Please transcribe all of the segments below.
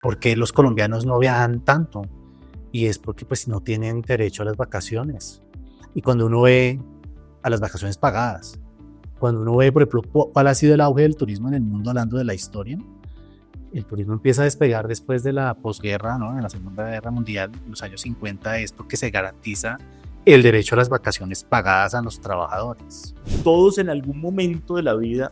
¿Por qué los colombianos no viajan tanto? Y es porque pues no tienen derecho a las vacaciones. Y cuando uno ve a las vacaciones pagadas, cuando uno ve, por ejemplo, cuál ha sido el auge del turismo en el mundo hablando de la historia, el turismo empieza a despegar después de la posguerra, ¿no? En la Segunda Guerra Mundial, en los años 50, es porque se garantiza el derecho a las vacaciones pagadas a los trabajadores. Todos en algún momento de la vida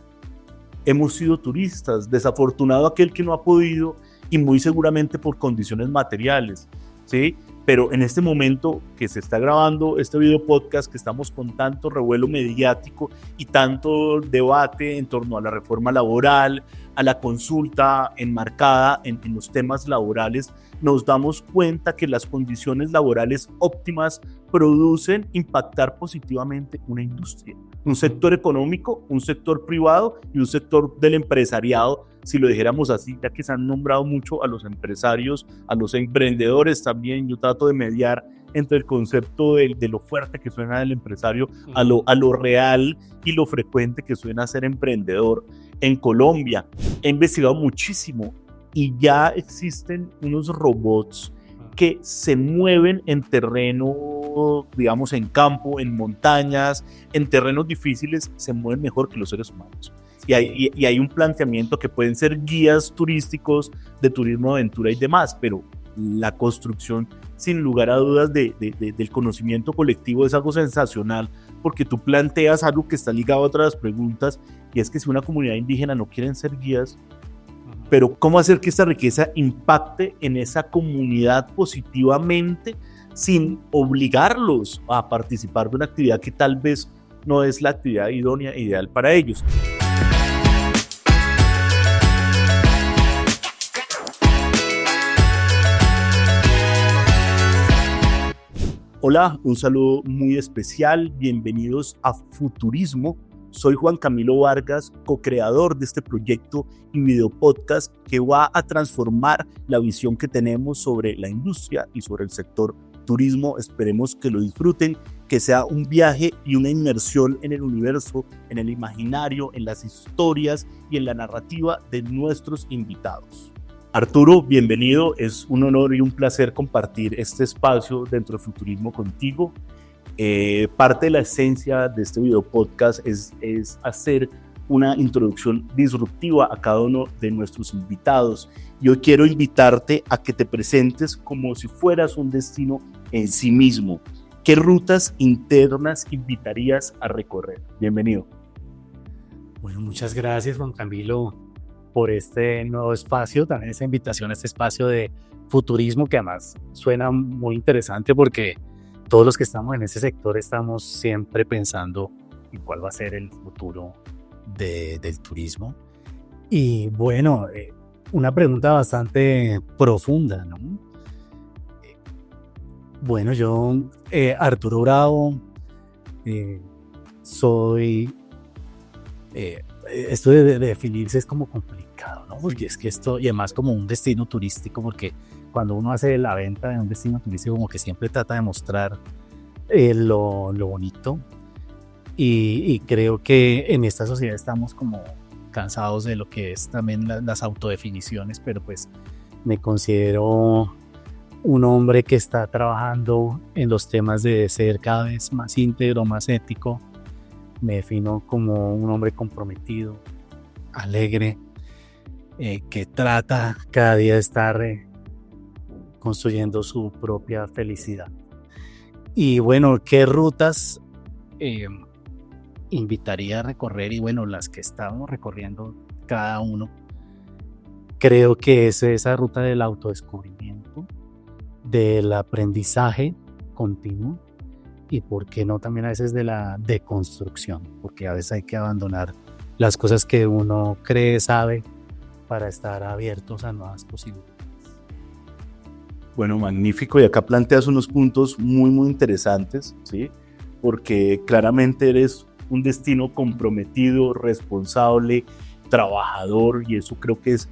hemos sido turistas, desafortunado aquel que no ha podido y muy seguramente por condiciones materiales, ¿sí? Pero en este momento que se está grabando este video podcast, que estamos con tanto revuelo mediático y tanto debate en torno a la reforma laboral, a la consulta enmarcada en los temas laborales, nos damos cuenta que las condiciones laborales óptimas producen impactar positivamente una industria, un sector económico, un sector privado y un sector del empresariado, si lo dijéramos así, ya que se han nombrado mucho a los empresarios, a los emprendedores también. Yo trato de mediar entre el concepto de lo fuerte que suena el empresario a lo real y lo frecuente que suena ser emprendedor. En Colombia he investigado muchísimo y ya existen unos robots que se mueven en terreno, digamos, en campo, en montañas, en terrenos difíciles, se mueven mejor que los seres humanos. Y hay un planteamiento que pueden ser guías turísticos de turismo, aventura y demás, pero la construcción, sin lugar a dudas, del conocimiento colectivo es algo sensacional, porque tú planteas algo que está ligado a otras preguntas, y es que si una comunidad indígena no quieren ser guías, pero ¿cómo hacer que esta riqueza impacte en esa comunidad positivamente sin obligarlos a participar de una actividad que tal vez no es la actividad idónea, ideal para ellos? Hola, un saludo muy especial, bienvenidos a Futurismo. Soy Juan Camilo Vargas, co-creador de este proyecto y video podcast que va a transformar la visión que tenemos sobre la industria y sobre el sector turismo. Esperemos que lo disfruten, que sea un viaje y una inmersión en el universo, en el imaginario, en las historias y en la narrativa de nuestros invitados. Arturo, bienvenido, es un honor y un placer compartir este espacio dentro de Futurismo contigo. Parte de la esencia de este video podcast es hacer una introducción disruptiva a cada uno de nuestros invitados. Yo quiero invitarte a que te presentes como si fueras un destino en sí mismo. ¿Qué rutas internas invitarías a recorrer? Bienvenido. Bueno, muchas gracias, Juan Camilo, por este nuevo espacio, también esa invitación a este espacio de futurismo que además suena muy interesante porque todos los que estamos en ese sector estamos siempre pensando en cuál va a ser el futuro del turismo. Y bueno, una pregunta bastante profunda, ¿no? Bueno, yo, Arturo Bravo, soy... esto de definirse es como complicado, ¿no? Porque es que esto, y además como un destino turístico, porque cuando uno hace la venta de un destino turístico, como que siempre trata de mostrar lo bonito. Y creo que en esta sociedad estamos como cansados de lo que es también las autodefiniciones, pero pues me considero un hombre que está trabajando en los temas de ser cada vez más íntegro, más ético. Me defino como un hombre comprometido, alegre, que trata cada día de estar construyendo su propia felicidad. Y bueno, ¿qué rutas invitaría a recorrer? Y bueno, las que estamos recorriendo cada uno, creo que es esa ruta del autodescubrimiento, del aprendizaje continuo y por qué no también a veces de la deconstrucción, porque a veces hay que abandonar las cosas que uno cree, sabe, para estar abiertos a nuevas posibilidades. Bueno, magnífico, y acá planteas unos puntos muy, muy interesantes, ¿sí? Porque claramente eres un destino comprometido, responsable, trabajador, y eso creo que es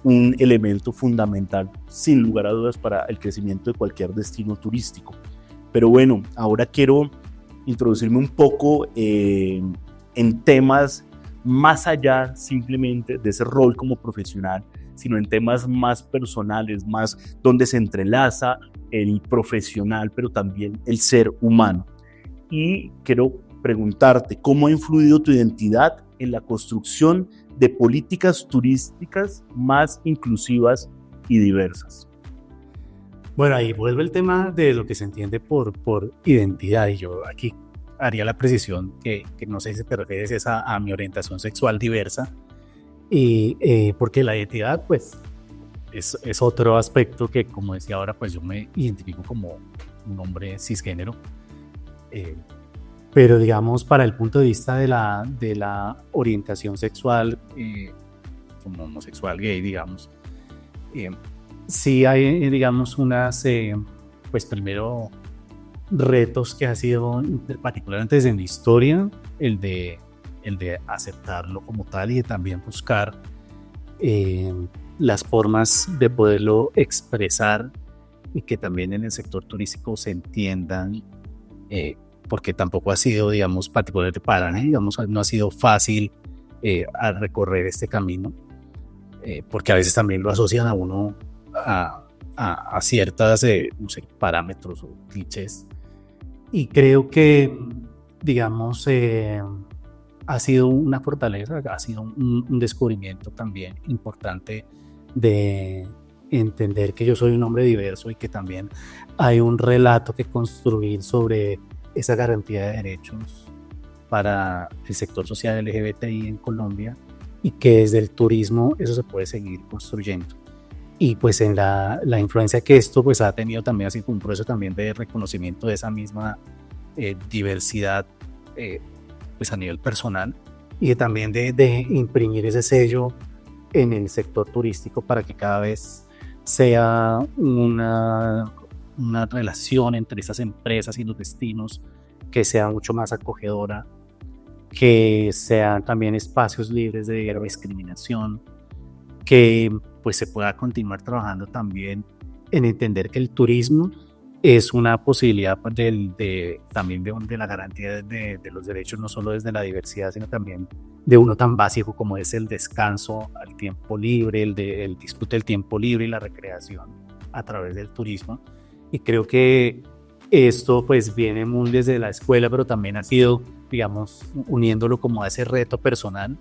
un elemento fundamental, sin lugar a dudas, para el crecimiento de cualquier destino turístico. Pero bueno, ahora quiero introducirme un poco en temas más allá simplemente de ese rol como profesional, sino en temas más personales, más donde se entrelaza el profesional, pero también el ser humano. Y quiero preguntarte, ¿cómo ha influido tu identidad en la construcción de políticas turísticas más inclusivas y diversas? Bueno, ahí vuelve el tema de lo que se entiende por identidad, y yo aquí haría la precisión que no sé si te refieres a mi orientación sexual diversa, y porque la identidad pues es otro aspecto que, como decía ahora, pues yo me identifico como un hombre cisgénero, pero digamos para el punto de vista de la orientación sexual, como homosexual, gay, digamos, sí hay, digamos, pues primero, retos que ha sido particularmente desde mi historia, el de aceptarlo como tal y de también buscar las formas de poderlo expresar y que también en el sector turístico se entiendan, porque tampoco ha sido, digamos, particularmente para mí, digamos, no ha sido fácil a recorrer este camino, porque a veces también lo asocian a uno a ciertas no sé, parámetros o clichés. Y creo que, digamos, ha sido una fortaleza, ha sido un descubrimiento también importante de entender que yo soy un hombre diverso y que también hay un relato que construir sobre esa garantía de derechos para el sector social LGBTI en Colombia, y que desde el turismo eso se puede seguir construyendo. Y pues en la influencia que esto pues ha tenido también, así un proceso también de reconocimiento de esa misma diversidad, pues a nivel personal, y también de imprimir ese sello en el sector turístico para que cada vez sea una relación entre esas empresas y los destinos que sea mucho más acogedora, que sean también espacios libres de discriminación, que pues se pueda continuar trabajando también en entender que el turismo es una posibilidad también de la garantía de los derechos, no solo desde la diversidad, sino también de uno tan básico como es el descanso al tiempo libre, el disfrute del tiempo libre y la recreación a través del turismo. Y creo que esto pues viene muy desde la escuela, pero también ha sido, digamos, uniéndolo como a ese reto personal,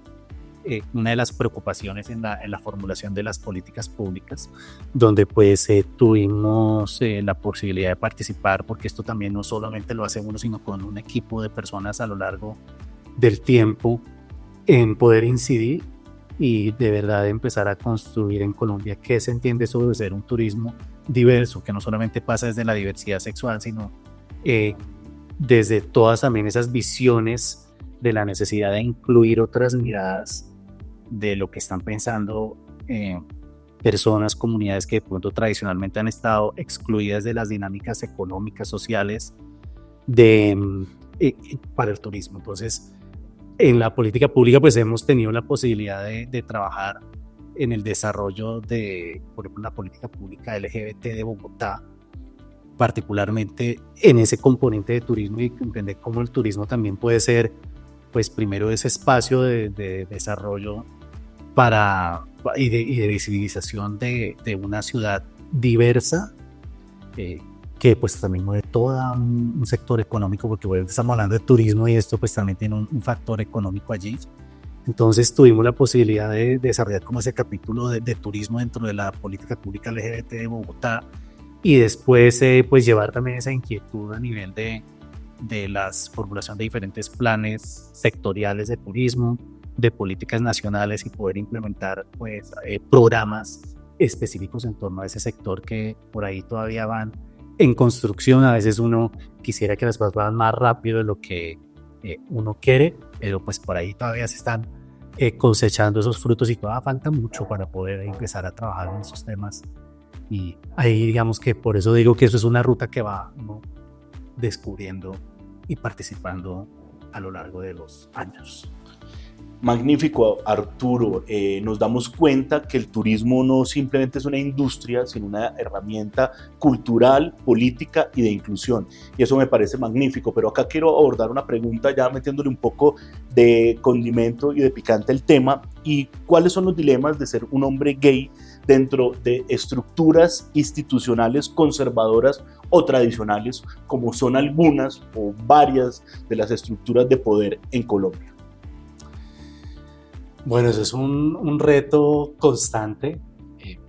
una de las preocupaciones en la formulación de las políticas públicas, donde pues tuvimos la posibilidad de participar, porque esto también no solamente lo hace uno, sino con un equipo de personas a lo largo del tiempo, en poder incidir y de verdad empezar a construir en Colombia qué se entiende sobre ser un turismo diverso, que no solamente pasa desde la diversidad sexual, sino desde todas también esas visiones de la necesidad de incluir otras miradas de lo que están pensando personas, comunidades que de pronto tradicionalmente han estado excluidas de las dinámicas económicas, sociales para el turismo. Entonces, en la política pública pues hemos tenido la posibilidad de trabajar en el desarrollo de, por ejemplo, la política pública LGBT de Bogotá, particularmente en ese componente de turismo, y entender cómo el turismo también puede ser, pues primero, ese espacio de desarrollo y de visibilización de una ciudad diversa, que pues también mueve todo un sector económico, porque bueno, estamos hablando de turismo y esto pues también tiene un factor económico allí. Entonces tuvimos la posibilidad de desarrollar como ese capítulo de turismo dentro de la política pública LGBT de Bogotá, y después pues llevar también esa inquietud a nivel de la formulación de diferentes planes sectoriales de turismo, de políticas nacionales, y poder implementar pues programas específicos en torno a ese sector que por ahí todavía van en construcción. A veces uno quisiera que las cosas vayan más rápido de lo que uno quiere, pero pues por ahí todavía se están cosechando esos frutos y todavía falta mucho para poder empezar a trabajar en esos temas. Y ahí digamos que por eso digo que eso es una ruta que va, ¿no?, descubriendo y participando a lo largo de los años. Magnífico, Arturo. Nos damos cuenta que el turismo no simplemente es una industria, sino una herramienta cultural, política y de inclusión. Y eso me parece magnífico. Pero acá quiero abordar una pregunta ya metiéndole un poco de condimento y de picante al tema. ¿Y cuáles son los dilemas de ser un hombre gay dentro de estructuras institucionales conservadoras o tradicionales, como son algunas o varias de las estructuras de poder en Colombia? Bueno, eso es un reto constante.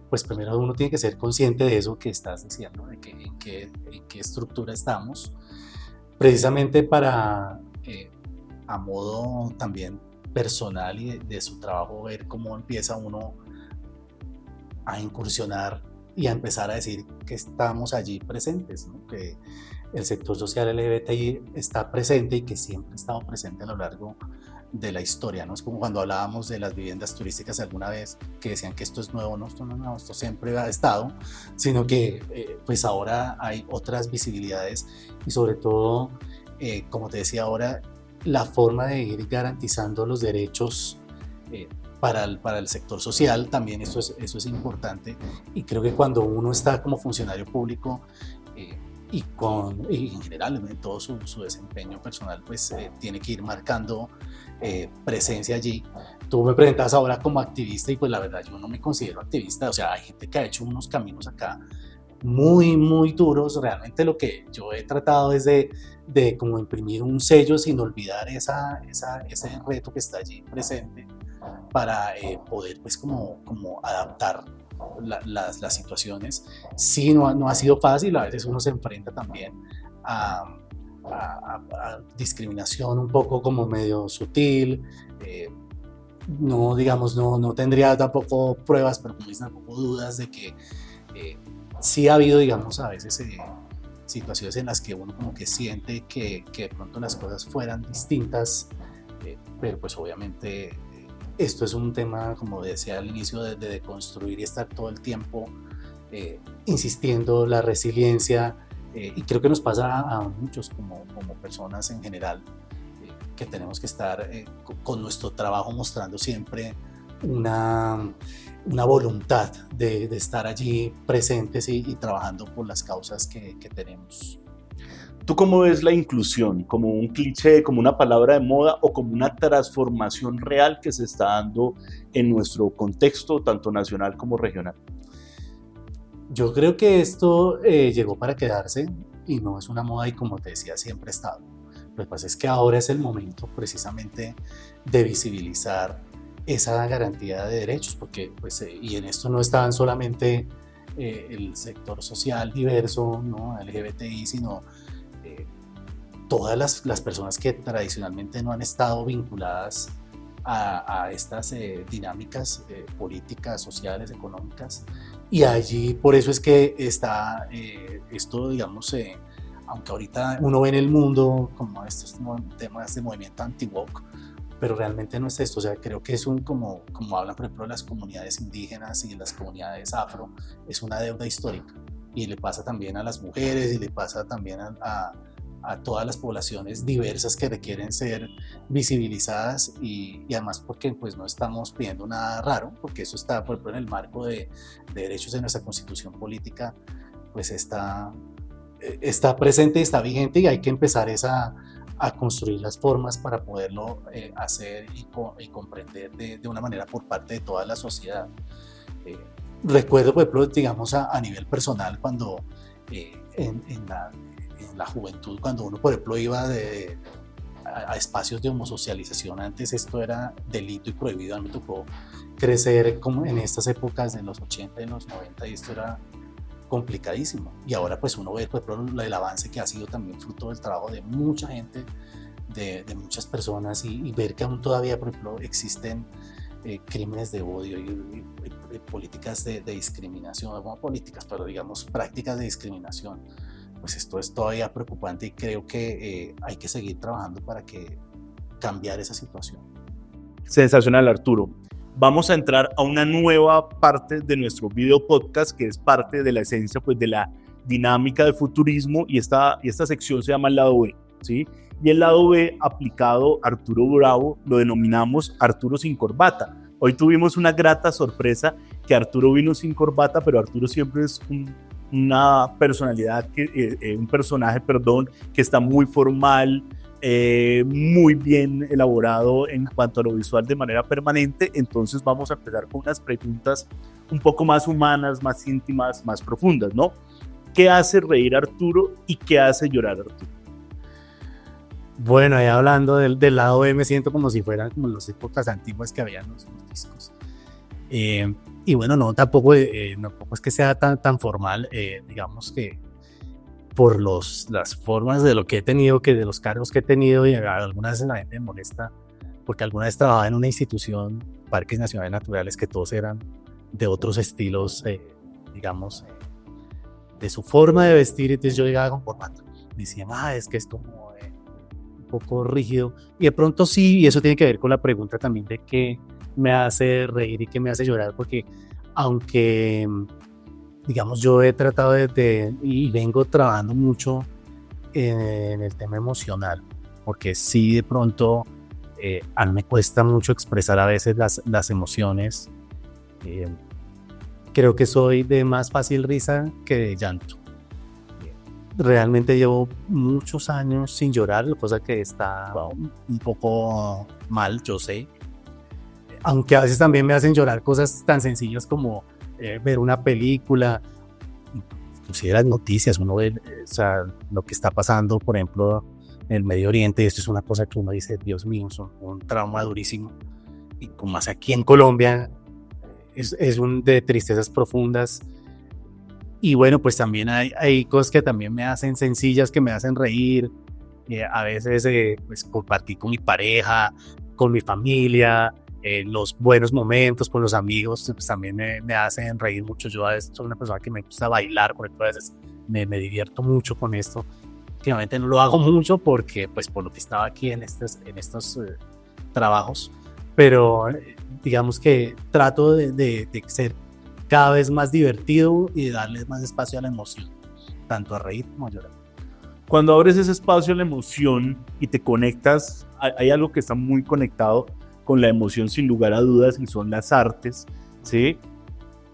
Pues primero uno tiene que ser consciente de eso que estás diciendo, de que en qué estructura estamos, precisamente para, a modo también personal y de su trabajo, ver cómo empieza uno a incursionar y a empezar a decir que estamos allí presentes, ¿no? Que el sector social LGBTI está presente y que siempre ha estado presente a lo largo de la historia, ¿no? Es como cuando hablábamos de las viviendas turísticas alguna vez, que decían que esto es nuevo. No, esto no es nuevo, esto siempre ha estado, sino que pues ahora hay otras visibilidades y sobre todo, como te decía ahora, la forma de ir garantizando los derechos para el sector social, también eso es importante. Y creo que cuando uno está como funcionario público, y en general en todo su desempeño personal, pues tiene que ir marcando presencia allí. Tú me presentas ahora como activista y pues la verdad yo no me considero activista. O sea, hay gente que ha hecho unos caminos acá muy, muy duros. Realmente lo que yo he tratado es de como imprimir un sello sin olvidar ese reto que está allí presente, para poder pues como adaptar las situaciones. Sí, no ha sido fácil. A veces uno se enfrenta también a discriminación un poco como medio sutil. No, digamos, no tendría tampoco pruebas, pero como dicen, tampoco dudas de que sí ha habido, digamos, a veces situaciones en las que uno como que siente que de pronto las cosas fueran distintas, pero pues obviamente esto es un tema, como decía al inicio, de construir y estar todo el tiempo insistiendo, la resiliencia, y creo que nos pasa a muchos como personas en general, que tenemos que estar con nuestro trabajo mostrando siempre una voluntad de estar allí presentes y trabajando por las causas que tenemos. ¿Tú cómo ves la inclusión? ¿Como un cliché, como una palabra de moda o como una transformación real que se está dando en nuestro contexto, tanto nacional como regional? Yo creo que esto llegó para quedarse y no es una moda, y como te decía, siempre ha estado. Lo que pasa es que ahora es el momento precisamente de visibilizar esa garantía de derechos, porque pues, y en esto no estaban solamente el sector social diverso, ¿no? LGBTI, sino todas las personas que tradicionalmente no han estado vinculadas a estas dinámicas políticas, sociales, económicas. Y allí por eso es que está esto, digamos, aunque ahorita uno ve en el mundo como estos temas de movimiento anti-woke, pero realmente no es esto. O sea, creo que es como hablan por ejemplo las comunidades indígenas y las comunidades afro, es una deuda histórica, y le pasa también a las mujeres y le pasa también a todas las poblaciones diversas que requieren ser visibilizadas, y además porque pues no estamos pidiendo nada raro, porque eso está por ejemplo en el marco de derechos de nuestra constitución política, pues está presente y está vigente, y hay que empezar a construir las formas para poderlo hacer y comprender de una manera por parte de toda la sociedad. Recuerdo, por ejemplo, digamos a nivel personal, cuando en la juventud, cuando uno, por ejemplo, iba a espacios de homosocialización, antes esto era delito y prohibido. A mí me tocó crecer como en estas épocas de los 80 y los 90, y esto era complicadísimo. Y ahora pues uno ve, por ejemplo, el avance que ha sido también fruto del trabajo de mucha gente, de muchas personas, y ver que aún todavía, por ejemplo, existen crímenes de odio y políticas de discriminación, no políticas, pero digamos prácticas de discriminación. Pues esto es todavía preocupante, y creo que hay que seguir trabajando para cambiar esa situación. Sensacional, Arturo. Vamos a entrar a una nueva parte de nuestro video podcast, que es parte de la esencia pues, de la dinámica de futurismo, y esta sección se llama el lado B. ¿sí? Y el lado B, aplicado Arturo Bravo, lo denominamos Arturo sin corbata. Hoy tuvimos una grata sorpresa que Arturo vino sin corbata, pero Arturo siempre es una personalidad, un personaje, perdón, que está muy formal, muy bien elaborado en cuanto a lo visual de manera permanente. Entonces vamos a empezar con unas preguntas un poco más humanas, más íntimas, más profundas, ¿no? ¿Qué hace reír a Arturo y qué hace llorar a Arturo? Bueno, ahí hablando del lado B, me siento como si fueran como las épocas antiguas que habían los discos. Y bueno, tampoco es que sea tan formal, digamos que por las formas de lo que he tenido, que de los cargos que he tenido, y algunas veces la gente me molesta, porque alguna vez trabajaba en una institución, Parques Nacionales Naturales, que todos eran de otros estilos, digamos, de su forma de vestir, entonces yo llegaba con corbata. Me decían, es que es como un poco rígido, y de pronto sí, y eso tiene que ver con la pregunta también de qué me hace reír y qué me hace llorar, porque aunque, digamos, yo he tratado y vengo trabajando mucho en el tema emocional, porque sí, de pronto, a mí me cuesta mucho expresar a veces las emociones. Creo que soy de más fácil risa que de llanto. Realmente llevo muchos años sin llorar, cosa que está un poco mal, yo sé. Aunque a veces también me hacen llorar cosas tan sencillas como ver una película, inclusive las noticias, uno ve lo que está pasando, por ejemplo, en el Medio Oriente, y esto es una cosa que uno dice, Dios mío, es un trauma durísimo. Y como más aquí en Colombia, es de tristezas profundas. Y bueno, pues también hay cosas que también me hacen sencillas, que me hacen reír. A veces pues compartir con mi pareja, con mi familia, los buenos momentos con los amigos, pues también me hacen reír mucho. Yo a veces soy una persona que me gusta bailar, por ejemplo, a veces me divierto mucho con esto. Últimamente no lo hago mucho porque, pues, por lo que estaba aquí en estos trabajos, pero digamos que trato de ser cada vez más divertido y de darle más espacio a la emoción, tanto a reír como a llorar. Cuando abres ese espacio a la emoción y te conectas, hay algo que está muy conectado con la emoción sin lugar a dudas, y son las artes, ¿sí?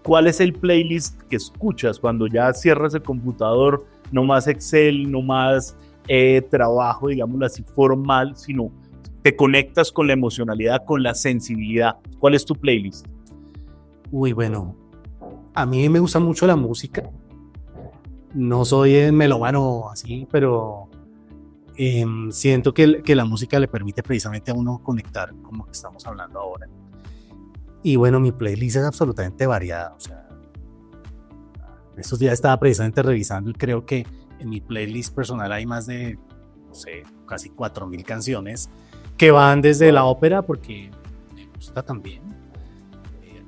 ¿Cuál es el playlist que escuchas cuando ya cierras el computador? No más Excel, no más trabajo, digámoslo así, formal, sino te conectas con la emocionalidad, con la sensibilidad. ¿Cuál es tu playlist? Uy, bueno, a mí me gusta mucho la música. No soy melómano así, pero siento que la música le permite precisamente a uno conectar, como que estamos hablando ahora. Y bueno, mi playlist es absolutamente variada. O sea, estos días estaba precisamente revisando y creo que en mi playlist personal hay más de, no sé, casi 4.000 canciones que van desde la ópera, porque me gusta también,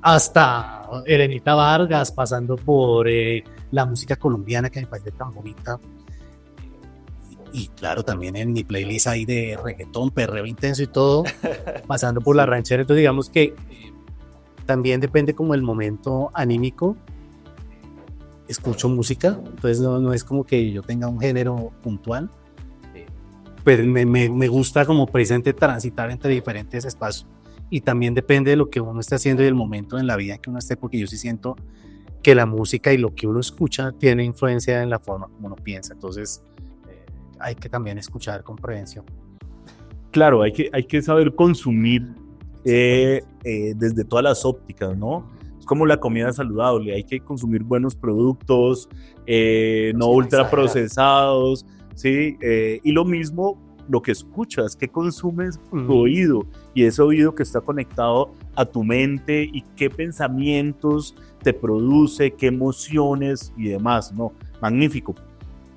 hasta Elenita Vargas, pasando por la música colombiana, que me parece tan bonita. Y claro, también en mi playlist hay de reggaetón, perreo intenso y todo, pasando por la ranchera. Entonces digamos que también depende como el momento anímico. Escucho música, entonces no es como que yo tenga un género puntual, pero me gusta como presente transitar entre diferentes espacios, y también depende de lo que uno esté haciendo y del momento en la vida en que uno esté, porque yo sí siento que la música y lo que uno escucha tiene influencia en la forma como uno piensa. Entonces hay que también escuchar con prevención. Claro, hay que saber consumir desde todas las ópticas, ¿no? Es como la comida saludable, hay que consumir buenos productos, no ultraprocesados, ¿sí? Y lo mismo, lo que escuchas, qué consumes tu oído, y ese oído que está conectado a tu mente, y qué pensamientos te produce, qué emociones y demás, ¿no? Magnífico.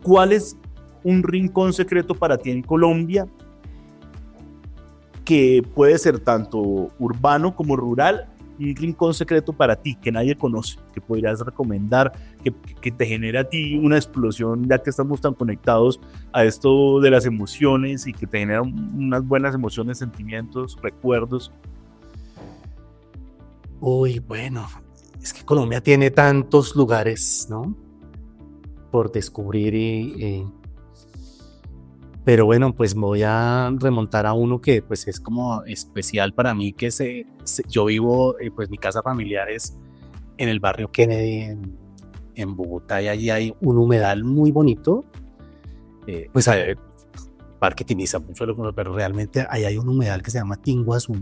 ¿Cuál es un rincón secreto para ti en Colombia, que puede ser tanto urbano como rural, un rincón secreto para ti que nadie conoce, que podrías recomendar, que te genere a ti una explosión, ya que estamos tan conectados a esto de las emociones, y que te genera unas buenas emociones, sentimientos, recuerdos? Uy, bueno, es que Colombia tiene tantos lugares, ¿no?, por descubrir, Pero bueno, pues voy a remontar a uno que pues es como especial para mí, que yo vivo, pues mi casa familiar es en el barrio Kennedy en Bogotá, y allí hay un humedal muy bonito, pues Parque Tiniza, mucho lo conozco, pero realmente ahí hay un humedal que se llama Tinguazú,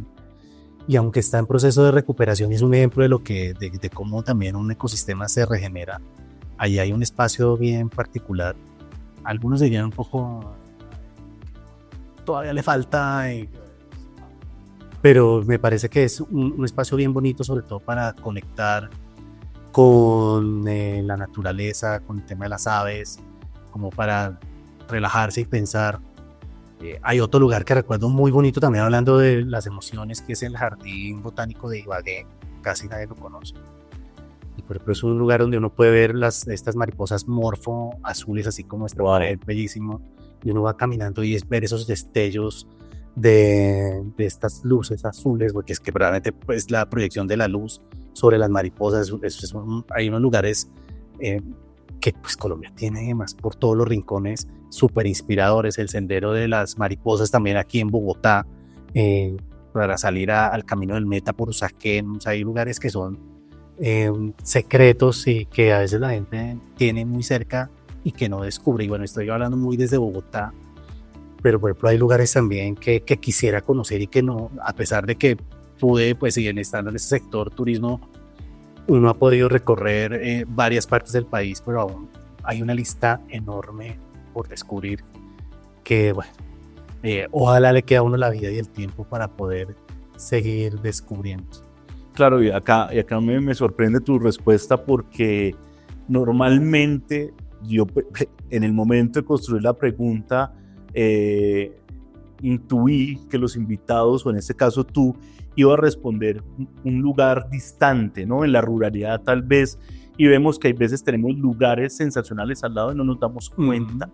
y aunque está en proceso de recuperación, es un ejemplo de cómo también un ecosistema se regenera. Ahí hay un espacio bien particular, algunos dirían un poco, todavía le falta, pero me parece que es un espacio bien bonito, sobre todo para conectar con la naturaleza, con el tema de las aves, como para relajarse y pensar. Hay otro lugar que recuerdo muy bonito también, hablando de las emociones, que es el Jardín Botánico de Ibagué. Casi nadie lo conoce. Y por ejemplo es un lugar donde uno puede ver estas mariposas morfo azules, así como esta pared, bellísimo, y uno va caminando y es ver esos destellos de estas luces azules, porque es que realmente pues la proyección de la luz sobre las mariposas, hay unos lugares que pues Colombia tiene además por todos los rincones súper inspiradores. El Sendero de las Mariposas también aquí en Bogotá, para salir al Camino del Meta por Usaquén. O sea, hay lugares que son secretos y que a veces la gente tiene muy cerca y que no descubre. Y bueno, estoy hablando muy desde Bogotá, pero por ejemplo hay lugares también que quisiera conocer y que no, a pesar de que pude, pues siguen estando en ese sector turismo, uno ha podido recorrer varias partes del país, pero aún hay una lista enorme por descubrir que, bueno, ojalá le quede a uno la vida y el tiempo para poder seguir descubriendo. Claro, y acá me sorprende tu respuesta, porque normalmente yo en el momento de construir la pregunta intuí que los invitados, o en este caso tú, iba a responder un lugar distante, ¿no? En la ruralidad tal vez, y vemos que hay veces tenemos lugares sensacionales al lado y no nos damos cuenta,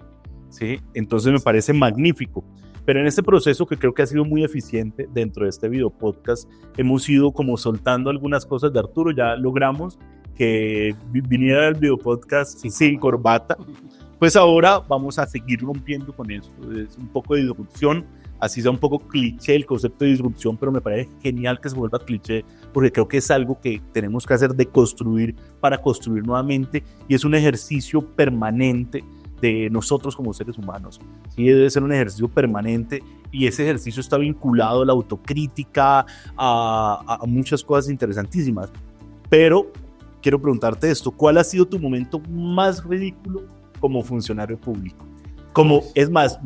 ¿sí? Entonces me parece magnífico. Pero en este proceso, que creo que ha sido muy eficiente dentro de este video podcast, hemos ido como soltando algunas cosas de Arturo. Ya logramos que viniera el video podcast sin corbata. Pues ahora vamos a seguir rompiendo con eso. Es un poco de disrupción, así sea un poco cliché el concepto de disrupción, pero me parece genial que se vuelva cliché, porque creo que es algo que tenemos que hacer, de construir para construir nuevamente, y es un ejercicio permanente de nosotros como seres humanos. Sí, debe ser un ejercicio permanente, y ese ejercicio está vinculado a la autocrítica, a muchas cosas interesantísimas. Pero quiero preguntarte esto: ¿cuál ha sido tu momento más ridículo como funcionario público? Es más,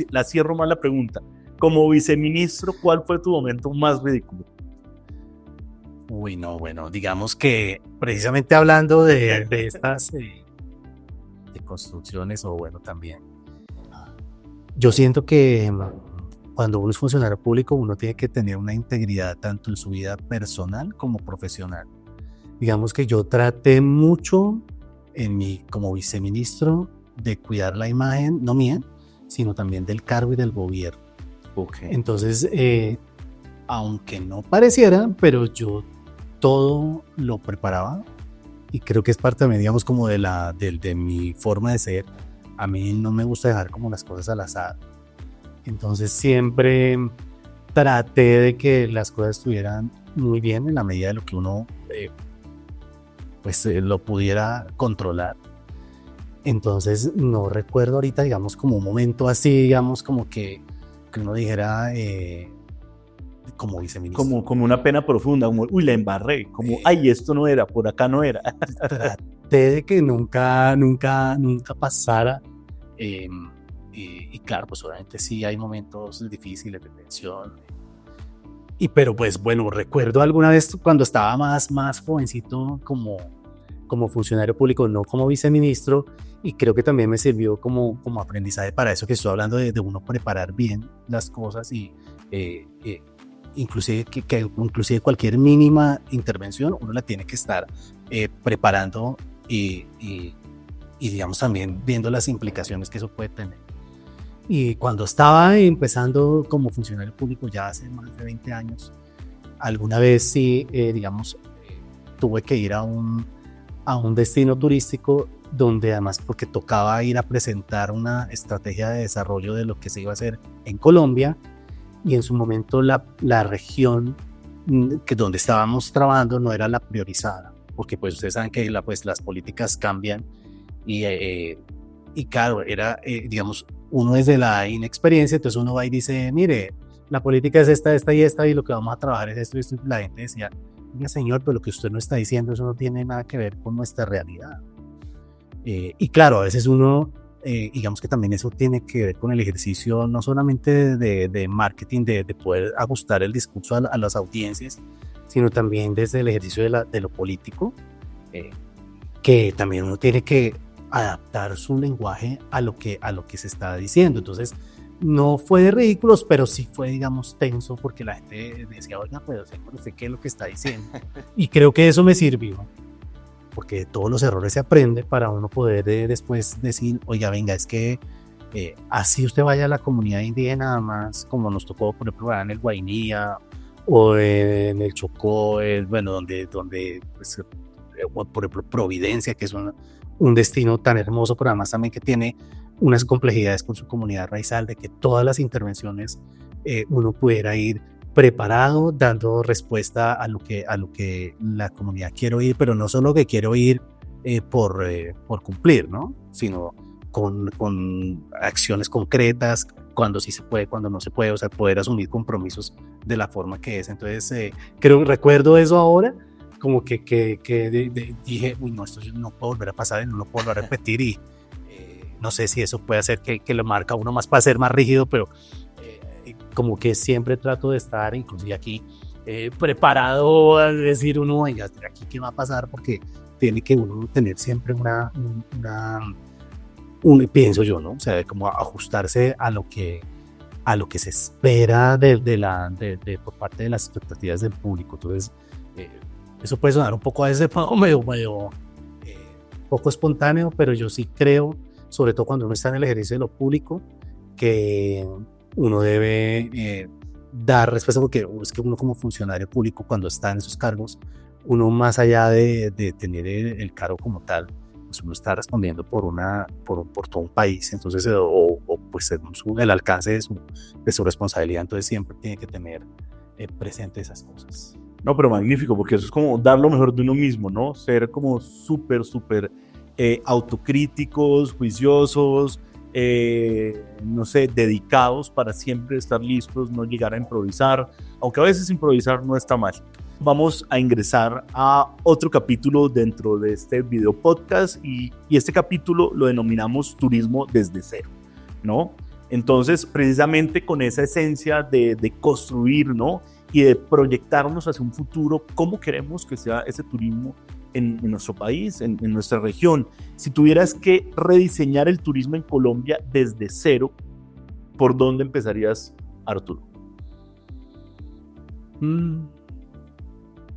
la cierro más la pregunta. Como viceministro, ¿cuál fue tu momento más ridículo? Uy, no, bueno, digamos que precisamente hablando de estas de construcciones, o bueno, también, yo siento que cuando uno es funcionario público, uno tiene que tener una integridad tanto en su vida personal como profesional. Digamos que yo traté mucho como viceministro de cuidar la imagen, no mía, sino también del cargo y del gobierno. Okay. Entonces, aunque no pareciera, pero yo todo lo preparaba, y creo que es parte también, digamos, como de mi forma de ser. A mí no me gusta dejar como las cosas al azar. Entonces siempre traté de que las cosas estuvieran muy bien en la medida de lo que uno lo pudiera controlar. Entonces no recuerdo ahorita, digamos, como un momento así, digamos, como que uno dijera como viceministro. Como una pena profunda, como, uy, la embarré, como, ay, esto no era, por acá no era. Traté de que nunca pasara. Y claro, pues obviamente sí hay momentos difíciles de tensión. Pero pues bueno, recuerdo alguna vez cuando estaba más jovencito como funcionario público, no como viceministro, y creo que también me sirvió como aprendizaje para eso que estoy hablando, de uno preparar bien las cosas, y inclusive inclusive cualquier mínima intervención uno la tiene que estar preparando y digamos también viendo las implicaciones que eso puede tener. Y cuando estaba empezando como funcionario público, ya hace más de 20 años, alguna vez sí, digamos, tuve que ir a a un destino turístico donde además porque tocaba ir a presentar una estrategia de desarrollo de lo que se iba a hacer en Colombia, y en su momento la región que donde estábamos trabajando no era la priorizada, porque pues ustedes saben que pues, las políticas cambian y claro, era digamos uno desde la inexperiencia, entonces uno va y dice, mire, la política es esta y lo que vamos a trabajar es esto y esto. La gente decía, oiga señor, pero lo que usted no está diciendo, eso no tiene nada que ver con nuestra realidad. Y claro, a veces uno, digamos que también eso tiene que ver con el ejercicio no solamente de marketing, de poder ajustar el discurso a las audiencias, sino también desde el ejercicio de lo político, que también uno tiene que adaptar su lenguaje a lo que se está diciendo. Entonces, no fue de ridículos, pero sí fue, digamos, tenso, porque la gente decía, oiga, pues, ¿usted qué es lo que está diciendo? Y creo que eso me sirvió, porque de todos los errores se aprende para uno poder después decir, oiga, venga, es que así usted vaya a la comunidad indígena, nada más, como nos tocó, por ejemplo, en el Guainía o en el Chocó, bueno, donde pues, por ejemplo, Providencia, que es un destino tan hermoso, pero además también que tiene unas complejidades con su comunidad raizal, de que todas las intervenciones uno pudiera ir preparado, dando respuesta a lo que la comunidad quiere oír, pero no solo que quiere oír por cumplir, ¿no? Sino con acciones concretas, cuando sí se puede, cuando no se puede, o sea, poder asumir compromisos de la forma que es. Entonces, recuerdo eso ahora, como que dije, uy, no, esto no puedo volver a pasar, no lo puedo volver a repetir, y no sé si eso puede hacer que lo marca uno más para ser más rígido, pero como que siempre trato de estar, inclusive aquí, preparado a decir uno, oiga, aquí qué va a pasar, porque tiene que uno tener siempre pienso yo, ¿no? O sea, como ajustarse a lo que se espera por parte de las expectativas del público. Entonces, eso puede sonar un poco a veces medio poco espontáneo, pero yo sí creo, sobre todo cuando uno está en el ejercicio de lo público, que uno debe dar respuesta, porque es que uno como funcionario público, cuando está en esos cargos, uno más allá de tener el cargo como tal, pues uno está respondiendo por todo un país, entonces, o pues el alcance de su responsabilidad, entonces siempre tiene que tener presente esas cosas. No, pero magnífico, porque eso es como dar lo mejor de uno mismo, ¿no? Ser como súper autocríticos, juiciosos, no sé, dedicados para siempre estar listos, no llegar a improvisar, aunque a veces improvisar no está mal. Vamos a ingresar a otro capítulo dentro de este video podcast y este capítulo lo denominamos Turismo desde cero, ¿no? Entonces, precisamente con esa esencia de construir, ¿no? Y de proyectarnos hacia un futuro, cómo queremos que sea ese turismo en nuestro país, en nuestra región. Si tuvieras que rediseñar el turismo en Colombia desde cero, ¿por dónde empezarías, Arturo?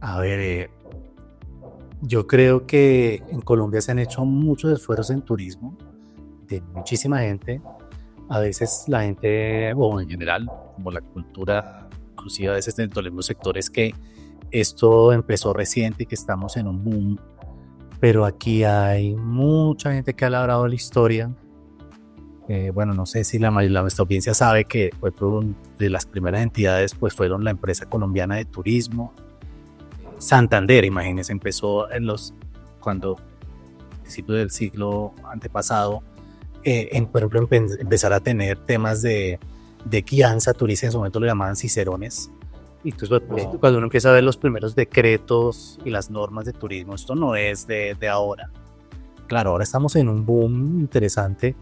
A ver, yo creo que en Colombia se han hecho muchos esfuerzos en turismo, de muchísima gente. A veces la gente, o en general, como la cultura, inclusive a veces dentro de los mismos sectores, que esto empezó reciente y que estamos en un boom, pero aquí hay mucha gente que ha labrado la historia. Bueno, no sé si nuestra audiencia sabe que fue de las primeras entidades, pues fueron la empresa colombiana de turismo, Santander, imagínense, empezó cuando principios del siglo antepasado, por ejemplo, empezar a tener temas de guianza turista, en su momento lo llamaban cicerones. Y entonces, cuando uno empieza a ver los primeros decretos y las normas de turismo, esto no es de ahora. Claro, ahora estamos en un boom interesante,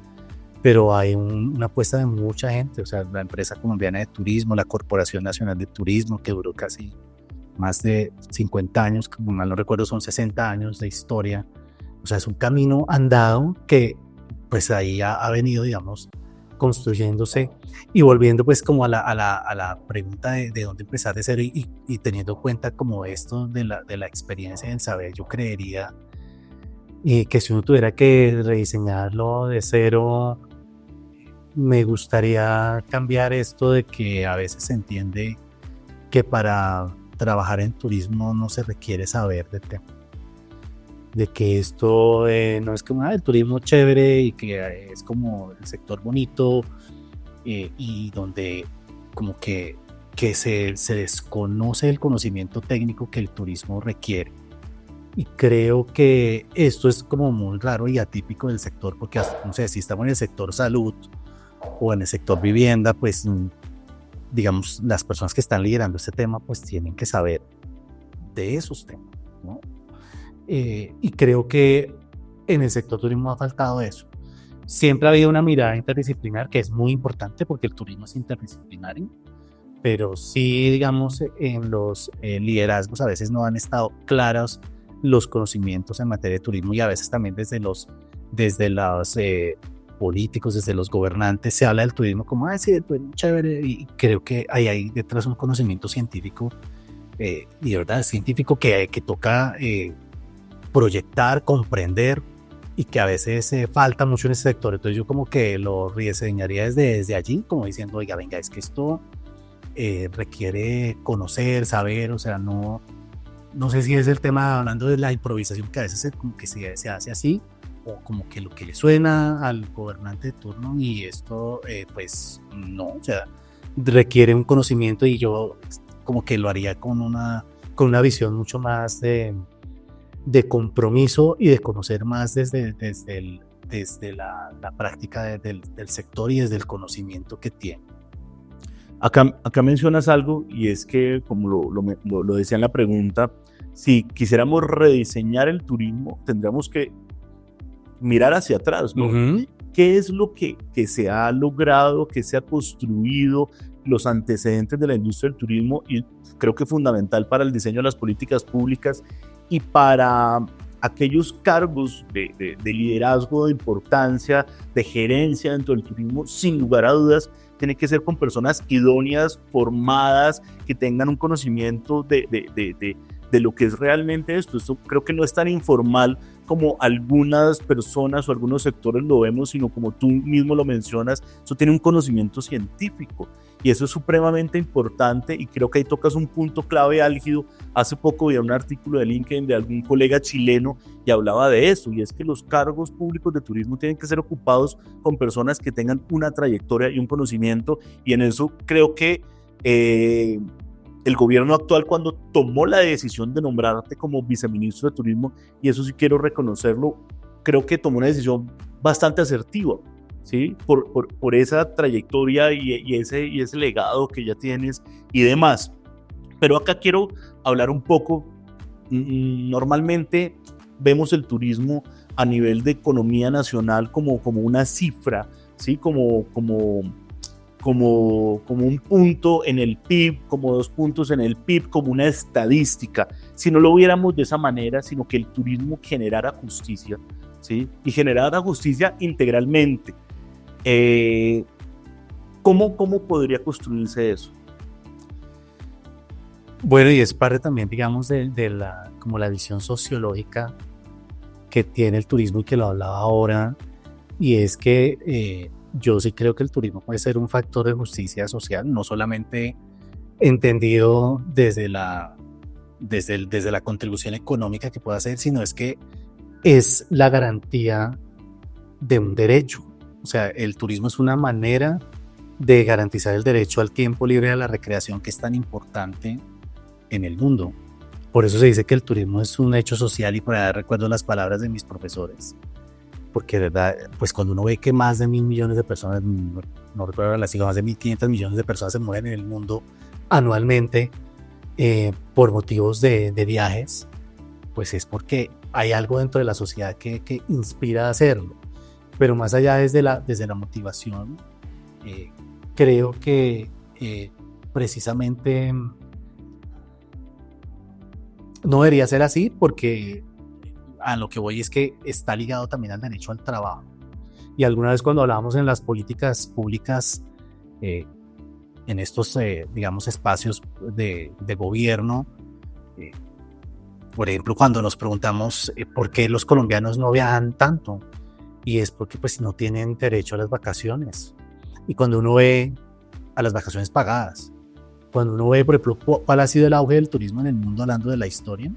pero hay una apuesta de mucha gente. O sea, la empresa colombiana de turismo, la Corporación Nacional de Turismo, que duró casi más de 50 años, como mal no recuerdo, son 60 años de historia. O sea, es un camino andado que pues ahí ha venido, digamos, construyéndose, y volviendo pues como a la pregunta de dónde empezar de cero, y teniendo en cuenta como esto de la experiencia en saber, yo creería que si uno tuviera que rediseñarlo de cero, me gustaría cambiar esto de que a veces se entiende que para trabajar en turismo no se requiere saber de tema. de que esto no es como el turismo chévere y que es como el sector bonito y donde como que se desconoce el conocimiento técnico que el turismo requiere. Y creo que esto es como muy raro y atípico del sector, porque no sé, si estamos en el sector salud o en el sector vivienda, pues digamos, las personas que están liderando este tema pues tienen que saber de esos temas, ¿no? Y creo que en el sector turismo ha faltado eso. Siempre ha habido una mirada interdisciplinar que es muy importante porque el turismo es interdisciplinario, pero sí, digamos, en los liderazgos a veces no han estado claros los conocimientos en materia de turismo, y a veces también desde los políticos, desde los gobernantes se habla del turismo como, sí, el turismo chévere, y creo que hay detrás un conocimiento científico, y de verdad científico que toca proyectar, comprender, y que a veces falta mucho en ese sector. Entonces yo como que lo rediseñaría desde allí, como diciendo, oiga, venga, es que esto requiere conocer, saber, o sea, no sé si es el tema hablando de la improvisación, que a veces como que se hace así, o como que lo que le suena al gobernante de turno, y esto pues no, o sea, requiere un conocimiento, y yo como que lo haría con una visión mucho más de compromiso y de conocer más desde la práctica del sector y desde el conocimiento que tiene. Acá mencionas algo, y es que, como lo decía en la pregunta, si quisiéramos rediseñar el turismo, tendríamos que mirar hacia atrás, ¿no? Uh-huh. ¿Qué es lo que se ha logrado, que se ha construido, los antecedentes de la industria del turismo? Y creo que es fundamental para el diseño de las políticas públicas y para aquellos cargos de liderazgo, de importancia, de gerencia dentro del turismo, sin lugar a dudas, tiene que ser con personas idóneas, formadas, que tengan un conocimiento de lo que es realmente esto. Esto creo que no es tan informal como algunas personas o algunos sectores lo vemos, sino como tú mismo lo mencionas, eso tiene un conocimiento científico, y eso es supremamente importante, y creo que ahí tocas un punto clave álgido. Hace poco vi un artículo de LinkedIn de algún colega chileno y hablaba de eso, y es que los cargos públicos de turismo tienen que ser ocupados con personas que tengan una trayectoria y un conocimiento, y en eso creo que el gobierno actual, cuando tomó la decisión de nombrarte como viceministro de turismo, y eso sí quiero reconocerlo, creo que tomó una decisión bastante asertiva, ¿sí? Por esa trayectoria y ese legado que ya tienes y demás. Pero acá quiero hablar un poco. Normalmente vemos el turismo a nivel de economía nacional como una cifra, ¿sí? Como un punto en el PIB, como 2 puntos en el PIB, como una estadística. Si no lo viéramos de esa manera, sino que el turismo generara justicia, ¿sí? Y generara justicia integralmente. ¿Cómo podría construirse eso? Bueno, y es parte también, digamos, de la visión sociológica que tiene el turismo, y que lo hablaba ahora, y es que yo sí creo que el turismo puede ser un factor de justicia social, no solamente entendido desde la contribución económica que pueda hacer, sino es que es la garantía de un derecho. O sea, el turismo es una manera de garantizar el derecho al tiempo libre y a la recreación, que es tan importante en el mundo. Por eso se dice que el turismo es un hecho social, y por ahí recuerdo las palabras de mis profesores, porque verdad, pues cuando uno ve que más de 1.000 millones de personas, no recuerdo la cifra, más de 1.500 millones de personas se mueven en el mundo anualmente por motivos de viajes, pues es porque hay algo dentro de la sociedad que inspira a hacerlo. Pero más allá desde la motivación, creo que precisamente no debería ser así, porque a lo que voy es que está ligado también al derecho al trabajo. Y alguna vez, cuando hablábamos en las políticas públicas, en estos, digamos, espacios de gobierno, por ejemplo, cuando nos preguntamos por qué los colombianos no viajan tanto, y es porque pues no tienen derecho a las vacaciones. Y cuando uno ve a las vacaciones pagadas, cuando uno ve, por ejemplo, cuál ha sido el auge del turismo en el mundo, hablando de la historia,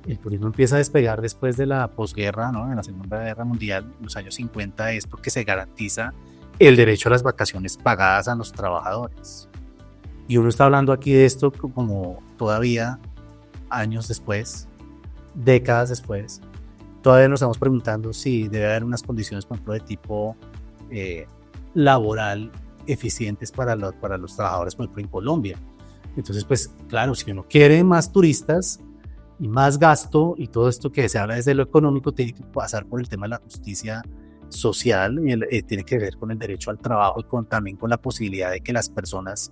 el turismo empieza a despegar después de la posguerra, ¿no? En la Segunda Guerra Mundial, en los años 50, es porque se garantiza el derecho a las vacaciones pagadas a los trabajadores. Y uno está hablando aquí de esto como todavía años después, décadas después, todavía nos estamos preguntando si debe haber unas condiciones, por ejemplo, de tipo laboral eficientes para los trabajadores, por ejemplo, en Colombia. Entonces, pues claro, si uno quiere más turistas y más gasto y todo esto que se habla desde lo económico, tiene que pasar por el tema de la justicia social y tiene que ver con el derecho al trabajo y también con la posibilidad de que las personas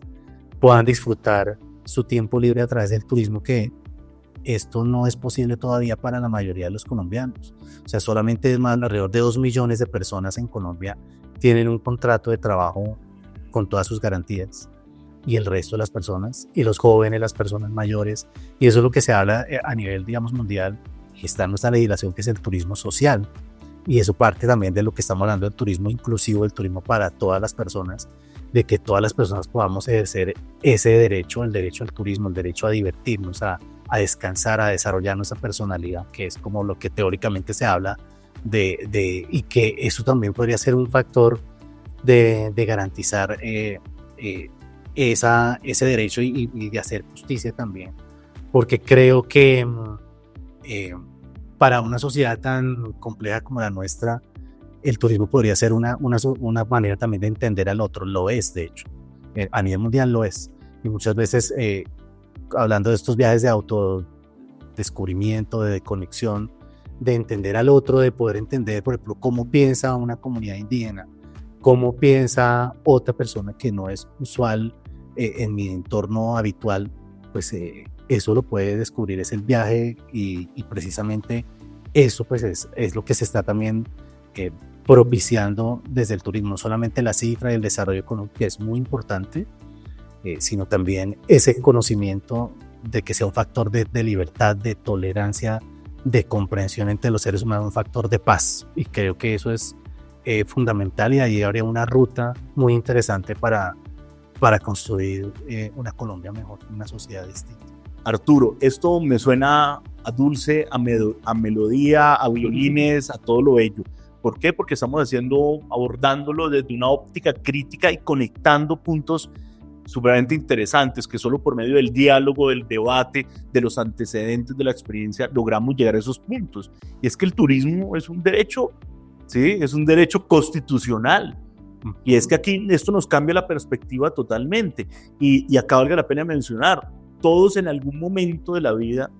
puedan disfrutar su tiempo libre a través del turismo, que esto no es posible todavía para la mayoría de los colombianos. O sea, solamente es más alrededor de 2 millones de personas en Colombia tienen un contrato de trabajo con todas sus garantías, y el resto de las personas, y los jóvenes, las personas mayores, y eso es lo que se habla a nivel, digamos, mundial, y está en nuestra legislación, que es el turismo social, y eso parte también de lo que estamos hablando del turismo inclusivo, el turismo para todas las personas, de que todas las personas podamos ejercer ese derecho, el derecho al turismo, el derecho a divertirnos, a descansar, a desarrollar nuestra personalidad, que es como lo que teóricamente se habla y que eso también podría ser un factor de garantizar ese derecho y de hacer justicia también, porque creo que para una sociedad tan compleja como la nuestra, el turismo podría ser una manera también de entender al otro. Lo es, de hecho, a nivel mundial lo es, y muchas veces hablando de estos viajes de autodescubrimiento, de conexión, de entender al otro, de poder entender, por ejemplo, cómo piensa una comunidad indígena, cómo piensa otra persona que no es usual en mi entorno habitual, pues eso lo puede descubrir, es el viaje, y precisamente eso pues es lo que se está también propiciando desde el turismo, no solamente la cifra y el desarrollo económico, que es muy importante, sino también ese conocimiento de que sea un factor de libertad, de tolerancia, de comprensión entre los seres humanos, un factor de paz, y creo que eso es fundamental, y ahí habría una ruta muy interesante para construir una Colombia mejor, una sociedad distinta. Arturo, esto me suena a dulce, a melodía, a violines, a todo lo bello. ¿Por qué? Porque estamos abordándolo desde una óptica crítica y conectando puntos sumamente interesantes, que solo por medio del diálogo, del debate, de los antecedentes de la experiencia, logramos llegar a esos puntos. Y es que el turismo es un derecho, ¿sí? Es un derecho constitucional. Y es que aquí esto nos cambia la perspectiva totalmente. Y acá valga la pena mencionar, todos en algún momento de la vida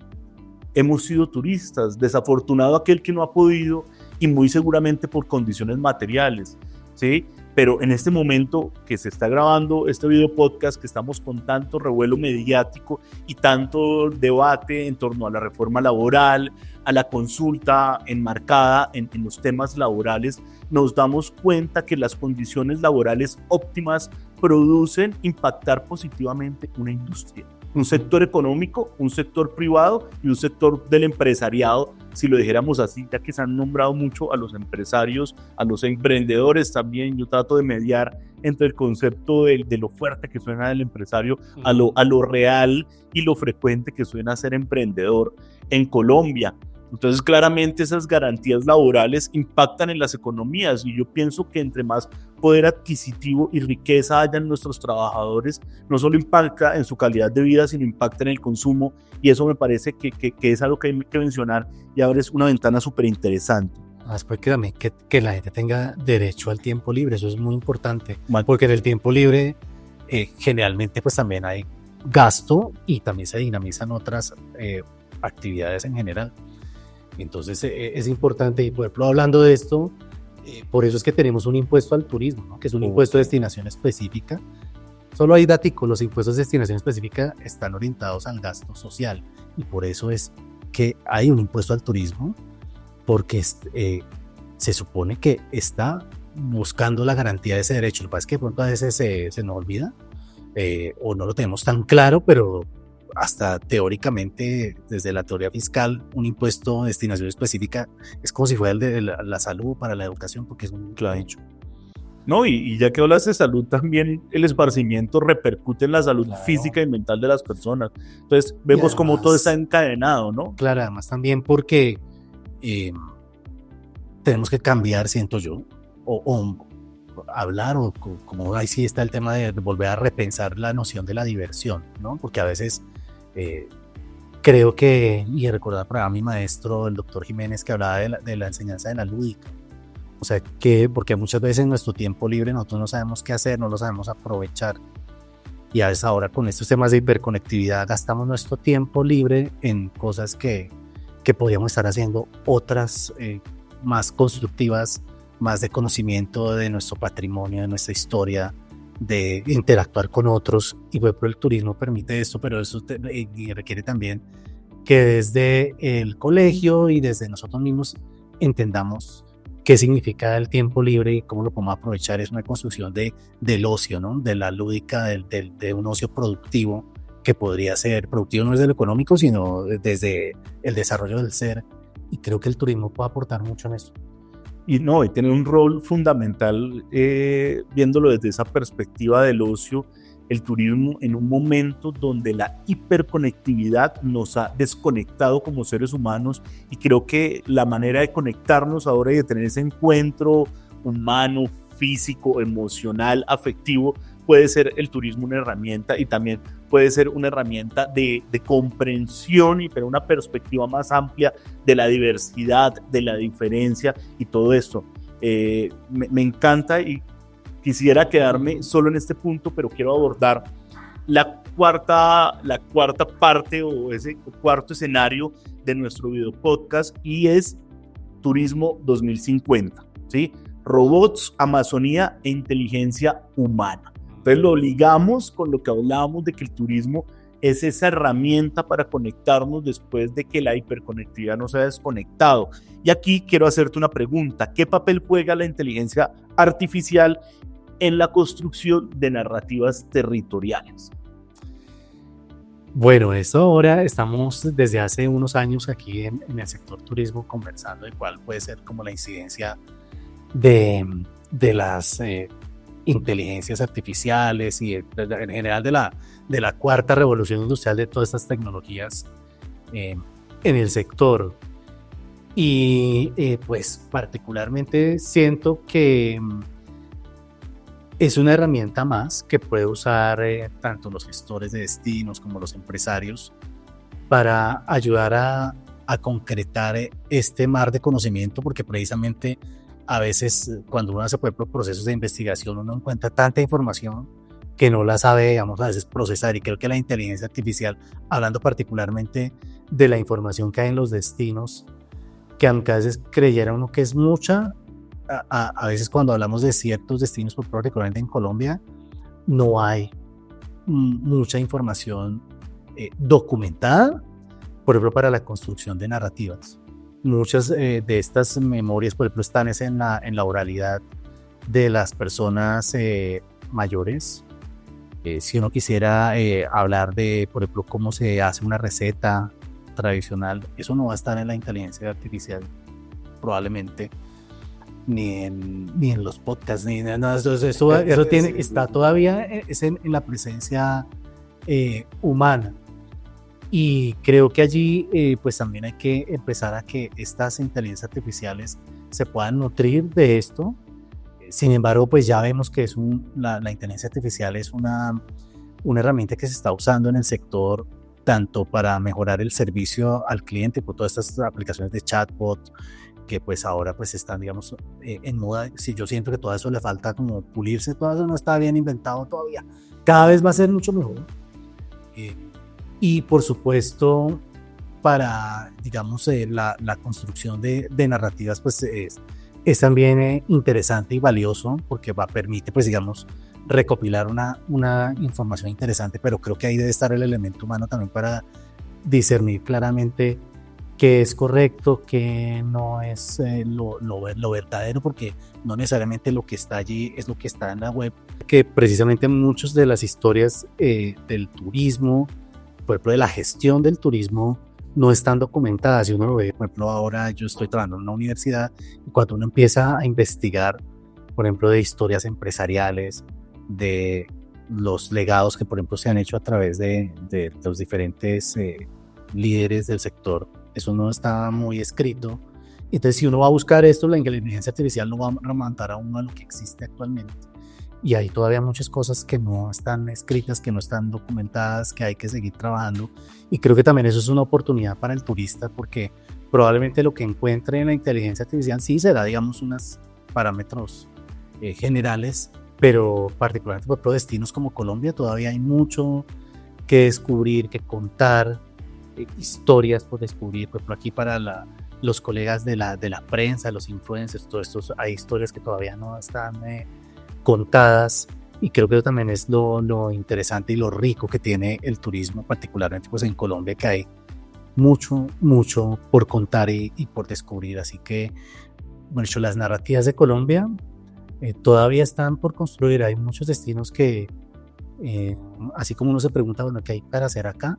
hemos sido turistas. Desafortunado aquel que no ha podido, y muy seguramente por condiciones materiales, ¿sí? Pero en este momento que se está grabando este video podcast, que estamos con tanto revuelo mediático y tanto debate en torno a la reforma laboral, a la consulta enmarcada en los temas laborales, nos damos cuenta que las condiciones laborales óptimas producen impactar positivamente una industria, un sector económico, un sector privado y un sector del empresariado, si lo dijéramos así, ya que se han nombrado mucho a los empresarios, a los emprendedores también. Yo trato de mediar entre el concepto de lo fuerte que suena el empresario a lo real y lo frecuente que suena ser emprendedor en Colombia. Entonces, claramente esas garantías laborales impactan en las economías, y yo pienso que entre más poder adquisitivo y riqueza hayan nuestros trabajadores, no solo impacta en su calidad de vida, sino impacta en el consumo, y eso me parece que es algo que hay que mencionar, y ahora es una ventana súper interesante. Después que también que la gente tenga derecho al tiempo libre, eso es muy importante, porque en el tiempo libre generalmente pues también hay gasto y también se dinamizan otras actividades en general. Entonces es importante, y por ejemplo hablando de esto, por eso es que tenemos un impuesto al turismo, ¿no? Que es un impuesto de destinación específica. Solo hay datos, los impuestos de destinación específica están orientados al gasto social, y por eso es que hay un impuesto al turismo, porque se supone que está buscando la garantía de ese derecho. Lo que pasa es que de pronto a veces se nos olvida o no lo tenemos tan claro, pero hasta teóricamente, desde la teoría fiscal, un impuesto de destinación específica es como si fuera el de la salud, para la educación, porque es un hecho. ¿no? Y ya que hablas de salud, también el esparcimiento repercute en la salud física y mental de las personas. Entonces vemos además, cómo todo está encadenado, ¿no? Claro, además también porque tenemos que cambiar, siento yo, o hablar, o como ahí sí está el tema de volver a repensar la noción de la diversión, ¿no? Porque a veces creo que, y recordar para mi maestro, el doctor Jiménez, que hablaba de la enseñanza de la lúdica. O sea, que porque muchas veces en nuestro tiempo libre nosotros no sabemos qué hacer, no lo sabemos aprovechar. Y a veces ahora con estos temas de hiperconectividad gastamos nuestro tiempo libre en cosas que podríamos estar haciendo otras más constructivas, más de conocimiento de nuestro patrimonio, de nuestra historia, de interactuar con otros. Y por ejemplo el turismo permite esto, pero eso y requiere también que desde el colegio y desde nosotros mismos entendamos qué significa el tiempo libre y cómo lo podemos aprovechar. Es una construcción del ocio, ¿no? De la lúdica, de un ocio productivo, que podría ser productivo no desde lo económico, sino desde el desarrollo del ser. Y creo que el turismo puede aportar mucho en eso. Y no, y tiene un rol fundamental, viéndolo desde esa perspectiva del ocio, el turismo en un momento donde la hiperconectividad nos ha desconectado como seres humanos, y creo que la manera de conectarnos ahora y de tener ese encuentro humano, físico, emocional, afectivo, puede ser el turismo una herramienta, y también puede ser una herramienta de comprensión y pero una perspectiva más amplia de la diversidad, de la diferencia y todo esto. Me encanta, y quisiera quedarme solo en este punto, pero quiero abordar la cuarta parte o ese cuarto escenario de nuestro video podcast, y es Turismo 2050, ¿sí? Robots, Amazonía e inteligencia humana. Entonces lo ligamos con lo que hablábamos de que el turismo es esa herramienta para conectarnos después de que la hiperconectividad nos ha desconectado. Y aquí quiero hacerte una pregunta: ¿qué papel juega la inteligencia artificial en la construcción de narrativas territoriales? Bueno, eso ahora estamos desde hace unos años aquí en el sector turismo conversando de cuál puede ser como la incidencia de las inteligencias artificiales y en general de la cuarta revolución industrial, de todas estas tecnologías en el sector. Y pues particularmente siento que es una herramienta más que puede usar tanto los gestores de destinos como los empresarios para ayudar a concretar este mar de conocimiento, porque precisamente a veces cuando uno hace, por ejemplo, procesos de investigación, uno encuentra tanta información que no la sabe, digamos, a veces procesar. Y creo que la inteligencia artificial, hablando particularmente de la información que hay en los destinos, que aunque a veces creyera uno que es mucha, a veces cuando hablamos de ciertos destinos, particularmente en Colombia, no hay mucha información documentada, por ejemplo, para la construcción de narrativas. Muchas de estas memorias, por ejemplo, están en la oralidad de las personas mayores. Si uno quisiera hablar de, por ejemplo, cómo se hace una receta tradicional, eso no va a estar en la inteligencia artificial, probablemente, ni en los podcasts, ni en nada. Eso está todavía en la presencia humana. Y creo que allí pues también hay que empezar a que estas inteligencias artificiales se puedan nutrir de esto. Sin embargo, pues ya vemos que la inteligencia artificial es una herramienta que se está usando en el sector, tanto para mejorar el servicio al cliente, por todas estas aplicaciones de chatbot, que pues ahora pues están, digamos, en moda. Si yo siento que todo eso le falta como pulirse, todo eso no está bien inventado todavía. Cada vez va a ser mucho mejor. Y por supuesto, para, digamos, la construcción de narrativas, pues es también interesante y valioso, porque permite, pues digamos, recopilar una información interesante, pero creo que ahí debe estar el elemento humano también para discernir claramente qué es correcto, qué no es lo verdadero, porque no necesariamente lo que está allí es lo que está en la web. Que precisamente muchas de las historias del turismo, por ejemplo, de la gestión del turismo, no están documentadas. Si uno lo ve, por ejemplo, ahora yo estoy trabajando en una universidad, y cuando uno empieza a investigar por ejemplo, de historias empresariales, de los legados que, por ejemplo, se han hecho a través de los diferentes líderes del sector. Eso no está muy escrito. Entonces, si uno va a buscar esto, la inteligencia artificial no va a remontar a uno a lo que existe actualmente. Y hay todavía muchas cosas que no están escritas, que no están documentadas, que hay que seguir trabajando. Y creo que también eso es una oportunidad para el turista, porque probablemente lo que encuentre en la inteligencia artificial sí será, digamos, unos parámetros generales, pero particularmente por destinos como Colombia todavía hay mucho que descubrir, que contar, historias por descubrir. Por ejemplo, aquí para los colegas de la prensa, los influencers, todo esto, hay historias que todavía no están contadas, y creo que eso también es lo interesante y lo rico que tiene el turismo, particularmente pues en Colombia, que hay mucho por contar y por descubrir. Así que, bueno, las narrativas de Colombia todavía están por construir. Hay muchos destinos que, así como uno se pregunta, bueno, ¿qué hay para hacer acá?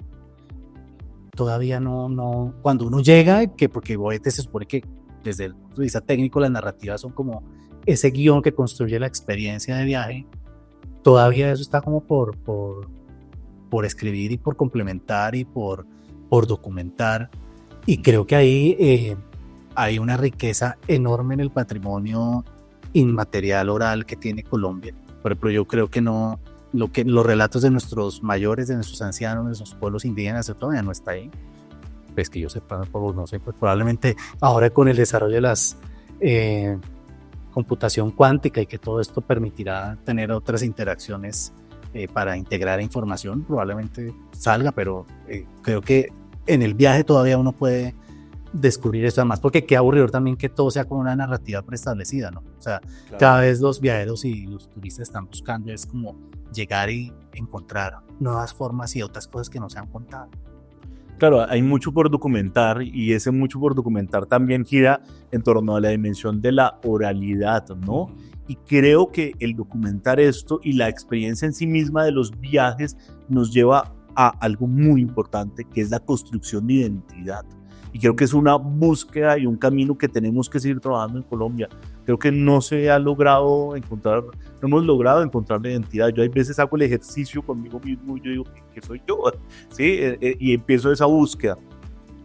Todavía no, cuando uno llega, que porque se supone que desde el punto de vista técnico las narrativas son como ese guión que construye la experiencia de viaje, todavía eso está como por escribir y por complementar y por documentar. Y creo que ahí hay una riqueza enorme en el patrimonio inmaterial oral que tiene Colombia. Por ejemplo, yo creo que los relatos de nuestros mayores, de nuestros ancianos, de nuestros pueblos indígenas, todavía no está ahí. Pues que yo sepa, no sé, pues probablemente ahora con el desarrollo de las computación cuántica y que todo esto permitirá tener otras interacciones para integrar información, probablemente salga, pero creo que en el viaje todavía uno puede descubrir eso, además porque qué aburrido también que todo sea con una narrativa preestablecida, ¿no? O sea, claro, cada vez los viajeros y los turistas están buscando es como llegar y encontrar nuevas formas y otras cosas que no se han contado. Claro, hay mucho por documentar, y ese mucho por documentar también gira en torno a la dimensión de la oralidad, ¿no? Y creo que el documentar esto y la experiencia en sí misma de los viajes nos lleva a algo muy importante, que es la construcción de identidad. Y creo que es una búsqueda y un camino que tenemos que seguir trabajando en Colombia. Creo que no hemos logrado encontrar la identidad. Yo hay veces hago el ejercicio conmigo mismo y yo digo, ¿qué soy yo? ¿Sí? Y empiezo esa búsqueda.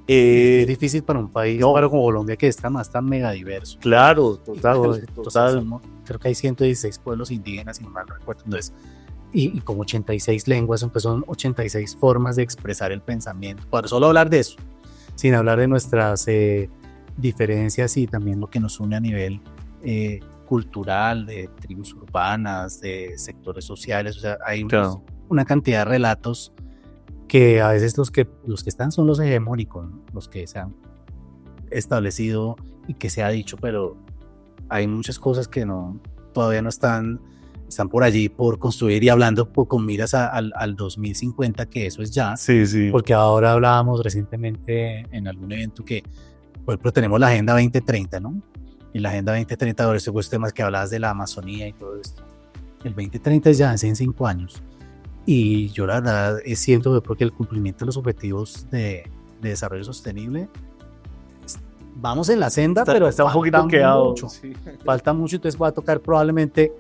Es difícil para un país como Colombia, que está más tan mega diverso. Claro, total. Creo que hay 116 pueblos indígenas, si no mal recuerdo. Entonces, y como 86 lenguas, pues son 86 formas de expresar el pensamiento. Para solo hablar de eso, sin hablar de nuestras diferencias y también lo que nos une a nivel cultural, de tribus urbanas, de sectores sociales. O sea, hay una cantidad de relatos que a veces los que están son los hegemónicos, ¿no? Los que se han establecido y que se ha dicho, pero hay muchas cosas que todavía no están por allí por construir, y hablando con miras al 2050, que eso es ya. Sí. Porque ahora hablábamos recientemente en algún evento que, por ejemplo, tenemos la Agenda 2030, ¿no? Y la Agenda 2030, ahora estos temas que hablabas de la Amazonía y todo esto. El 2030 es ya hace 5 años. Y yo la verdad siento que el cumplimiento de los objetivos de desarrollo sostenible, vamos en la senda, pero está un poquito quedado. Sí. Falta mucho, entonces va a tocar probablemente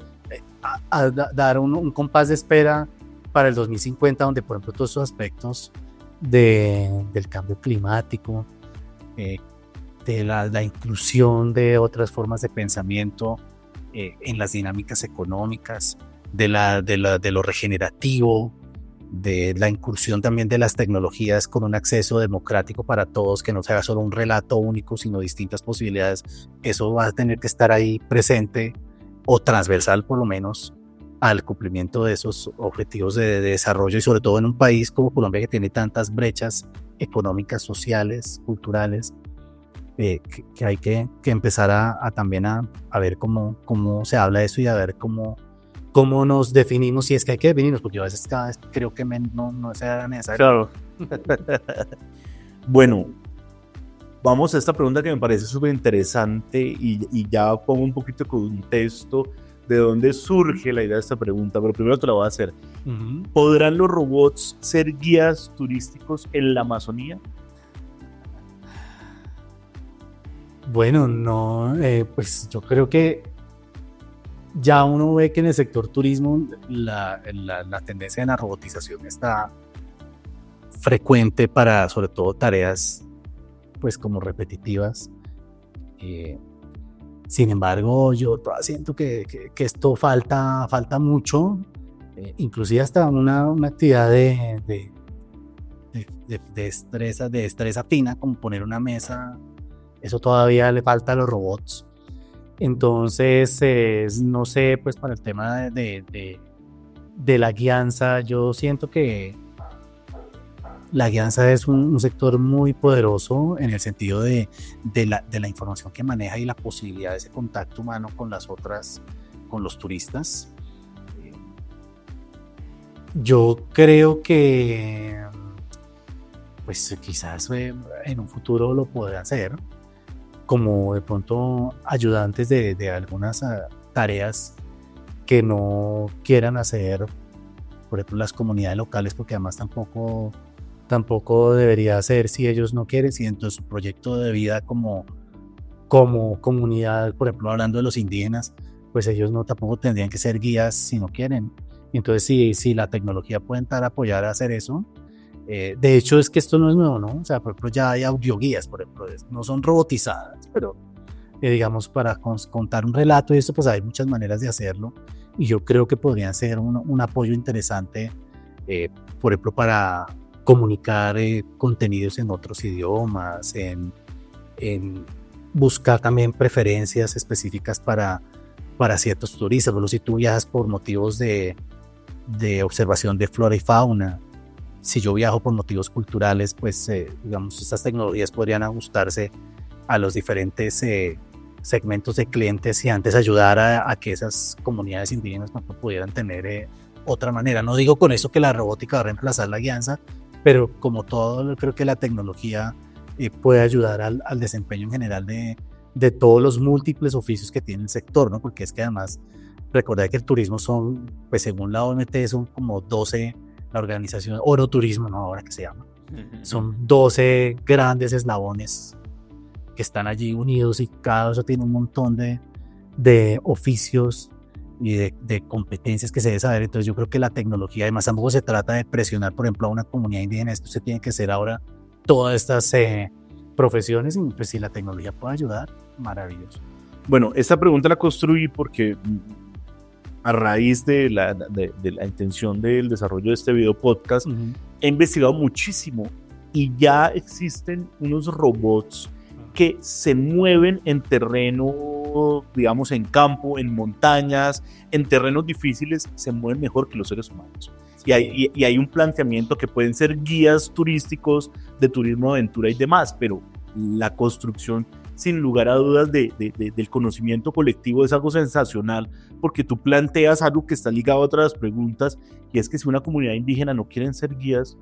a dar un compás de espera para el 2050, donde por ejemplo todos esos aspectos del cambio climático, de la inclusión de otras formas de pensamiento en las dinámicas económicas, de lo regenerativo, de la incursión también de las tecnologías con un acceso democrático para todos, que no se haga solo un relato único, sino distintas posibilidades. Eso va a tener que estar ahí presente, o transversal por lo menos, al cumplimiento de esos objetivos de desarrollo, y sobre todo en un país como Colombia, que tiene tantas brechas económicas, sociales, culturales, que hay que empezar a también a ver cómo se habla de eso, y a ver cómo nos definimos, si es que hay que definirnos, porque yo a veces cada vez creo que no sea necesario. Claro. Bueno, vamos a esta pregunta que me parece súper interesante, y ya pongo un poquito de contexto de dónde surge la idea de esta pregunta, pero primero te la voy a hacer. Uh-huh. ¿Podrán los robots ser guías turísticos en la Amazonía? Bueno, no, pues yo creo que ya uno ve que en el sector turismo la tendencia en la robotización está frecuente para sobre todo tareas pues como repetitivas. Sin embargo, yo todavía siento que esto falta mucho, inclusive hasta una actividad de destreza fina, como poner una mesa, eso todavía le falta a los robots. Entonces, no sé, pues para el tema de la guianza, yo siento que la guianza es un sector muy poderoso en el sentido de la información que maneja y la posibilidad de ese contacto humano con con los turistas. Yo creo que pues quizás en un futuro lo podrá hacer, como de pronto ayudantes de algunas tareas que no quieran hacer, por ejemplo, las comunidades locales, porque además tampoco debería ser si ellos no quieren, si dentro de su proyecto de vida como comunidad, por ejemplo, hablando de los indígenas, pues ellos tampoco tendrían que ser guías si no quieren. Entonces, si la tecnología puede entrar a apoyar a hacer eso, de hecho es que esto no es nuevo, ¿no? O sea, por ejemplo, ya hay audioguías, por ejemplo, no son robotizadas, pero digamos, para contar un relato y esto, pues hay muchas maneras de hacerlo, y yo creo que podrían ser un apoyo interesante, por ejemplo, para comunicar contenidos en otros idiomas, en buscar también preferencias específicas para ciertos turistas. Bueno, si tú viajas por motivos de observación de flora y fauna, si yo viajo por motivos culturales, pues digamos, estas tecnologías podrían ajustarse a los diferentes segmentos de clientes y antes ayudar a que esas comunidades indígenas pudieran tener otra manera. No digo con eso que la robótica va a reemplazar la guianza, pero como todo, creo que la tecnología puede ayudar al desempeño en general de todos los múltiples oficios que tiene el sector, ¿no? Porque es que además, recordar que el turismo son, pues según la OMT, son como 12, la organización Oro Turismo, ¿no? Ahora que se llama, son 12 grandes eslabones que están allí unidos y cada uno tiene un montón de oficios y de competencias que se debe saber. Entonces yo creo que la tecnología, además tampoco se trata de presionar, por ejemplo, a una comunidad indígena, esto se tiene que hacer ahora todas estas profesiones, y pues si la tecnología puede ayudar, maravilloso. Bueno, esta pregunta la construí porque a raíz de la intención del desarrollo de este video podcast, he investigado muchísimo y ya existen unos robots que se mueven en terreno, digamos, en campo, en montañas, en terrenos difíciles, se mueven mejor que los seres humanos. Sí. Y hay un planteamiento que pueden ser guías turísticos de turismo, aventura y demás, pero la construcción, sin lugar a dudas, del conocimiento colectivo es algo sensacional, porque tú planteas algo que está ligado a otras preguntas, y es que si una comunidad indígena no quieren ser guías,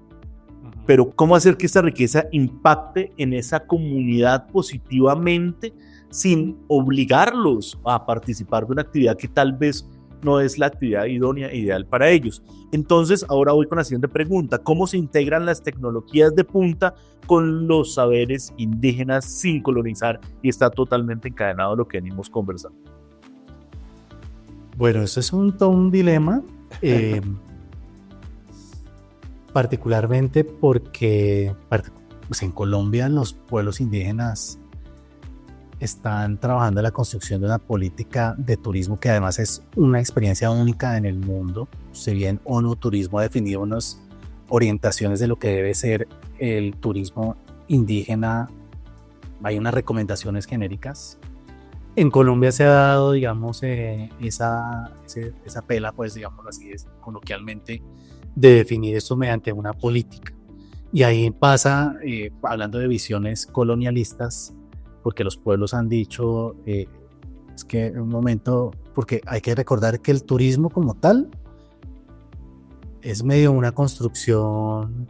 pero ¿cómo hacer que esta riqueza impacte en esa comunidad positivamente sin obligarlos a participar de una actividad que tal vez no es la actividad idónea, ideal para ellos? Entonces, ahora voy con la siguiente pregunta. ¿Cómo se integran las tecnologías de punta con los saberes indígenas sin colonizar? Y está totalmente encadenado a lo que venimos conversando. Bueno, eso es todo un dilema. Particularmente porque pues en Colombia los pueblos indígenas están trabajando en la construcción de una política de turismo que además es una experiencia única en el mundo. Si bien ONU Turismo ha definido unas orientaciones de lo que debe ser el turismo indígena, hay unas recomendaciones genéricas. En Colombia se ha dado, digamos, esa pela, pues, digamos así, coloquialmente, de definir esto mediante una política. Y ahí pasa, hablando de visiones colonialistas, porque los pueblos han dicho, es que en un momento, porque hay que recordar que el turismo como tal es medio una construcción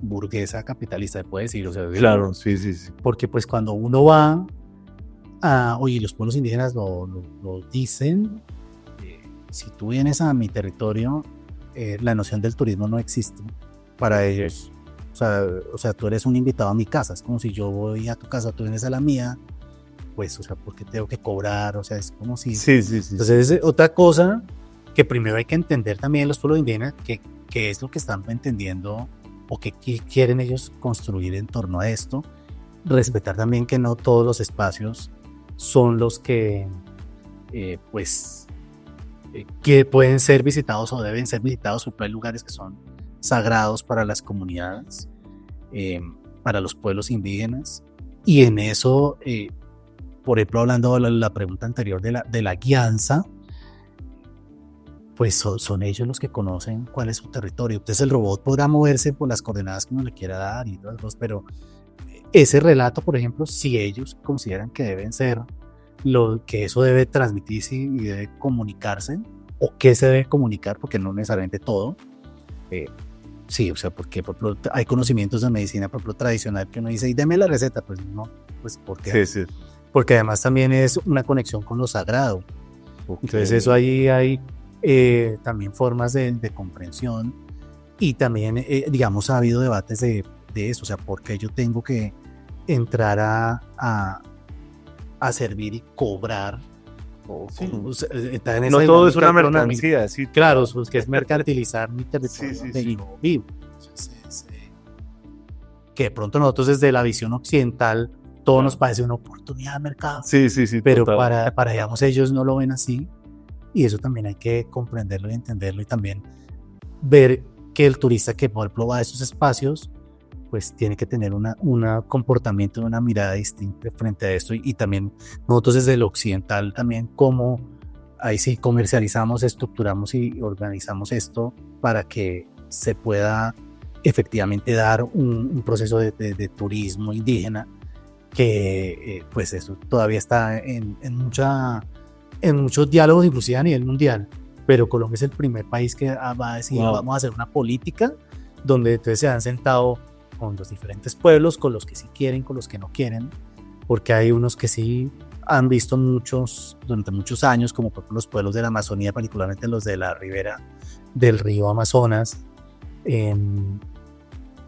burguesa, capitalista, se puede decir. O sea, claro, sí. Porque pues cuando uno va oye, los pueblos indígenas lo dicen, si tú vienes a mi territorio, la noción del turismo no existe para ellos. O sea, tú eres un invitado a mi casa, es como si yo voy a tu casa, tú vienes a la mía, pues, o sea, ¿por qué tengo que cobrar? O sea, es como si... Sí, sí, sí. Entonces, otra cosa que primero hay que entender también los pueblos indígenas, que es lo que están entendiendo o que quieren ellos construir en torno a esto. Respetar también que no todos los espacios son los que, que pueden ser visitados o deben ser visitados, porque hay lugares que son sagrados para las comunidades, para los pueblos indígenas. Y en eso, por ejemplo, hablando de la pregunta anterior de la guianza, pues son ellos los que conocen cuál es su territorio. Entonces el robot podrá moverse por las coordenadas que uno le quiera dar y todas las cosas, pero ese relato, por ejemplo, si ellos consideran que deben ser, que eso debe transmitirse y debe comunicarse, o qué se debe comunicar, porque no necesariamente todo, sí, o sea, porque por ejemplo, hay conocimientos de medicina, por ejemplo, tradicional, que uno dice, y deme la receta, pues no, pues porque, Sí, sí. porque además también es una conexión con lo sagrado. Okay. Entonces eso ahí hay también formas de comprensión, y también, digamos, ha habido debates de eso, o sea, ¿por qué yo tengo que entrar a servir y cobrar? Sí. Entrar en No esa todo es una dinámica mercancía, sí. Claro, pues que es mercantilizar mi territorio Sí, sí, donde sí. yo vivo. Entonces, que de pronto nosotros desde la visión occidental todo nos parece una oportunidad de mercado. Sí, sí, sí. Pero total. para digamos, ellos no lo ven así, y eso también hay que comprenderlo y entenderlo, y también ver que el turista que por ejemplo va a esos espacios pues tiene que tener un comportamiento, una mirada distinta frente a esto, y también nosotros desde el occidental también como ahí sí comercializamos, estructuramos y organizamos esto para que se pueda efectivamente dar un proceso de turismo indígena que pues eso todavía está en muchos diálogos, inclusive a nivel mundial, pero Colombia es el primer país que va a decir, vamos a hacer una política donde entonces se han sentado con los diferentes pueblos, con los que sí quieren, con los que no quieren, porque hay unos que sí han visto durante muchos años, como por ejemplo los pueblos de la Amazonía, particularmente los de la ribera del río Amazonas,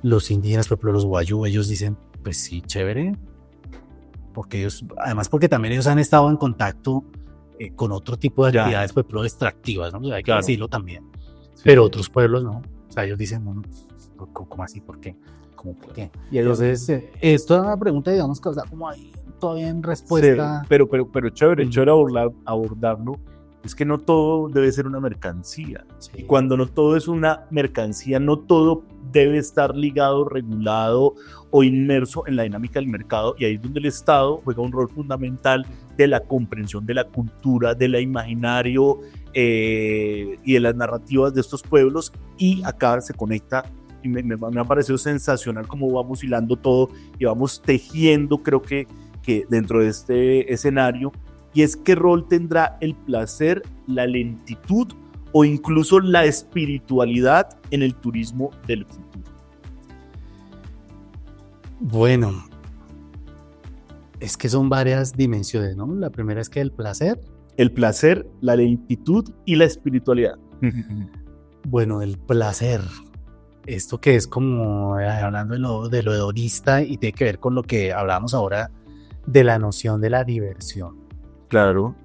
los indígenas, por ejemplo los wayuu, ellos dicen, pues sí, chévere, porque ellos, además porque también ellos han estado en contacto con otro tipo de actividades, por ejemplo, extractivas, ¿no? Hay que decirlo también, sí. Pero otros pueblos no, o sea, ellos dicen, bueno, ¿cómo así? ¿Por qué? ¿Cómo por qué? Y entonces, esto es una pregunta, digamos, que está como ahí todavía en respuesta. Sí, pero chévere abordarlo. Es que no todo debe ser una mercancía. Sí. Y cuando no todo es una mercancía, no todo debe estar ligado, regulado o inmerso en la dinámica del mercado. Y ahí es donde el Estado juega un rol fundamental de la comprensión de la cultura, del imaginario y de las narrativas de estos pueblos. Y acá se conecta, y me ha parecido sensacional cómo vamos hilando todo y vamos tejiendo, creo que dentro de este escenario. Y es qué rol tendrá el placer, la lentitud o incluso la espiritualidad en el turismo del futuro. Bueno, es que son varias dimensiones, ¿no? La primera es que el placer. El placer, la lentitud y la espiritualidad. Bueno, el placer. Esto que es como hablando de lo hedonista, y tiene que ver con lo que hablábamos ahora de la noción de la diversión. Claro.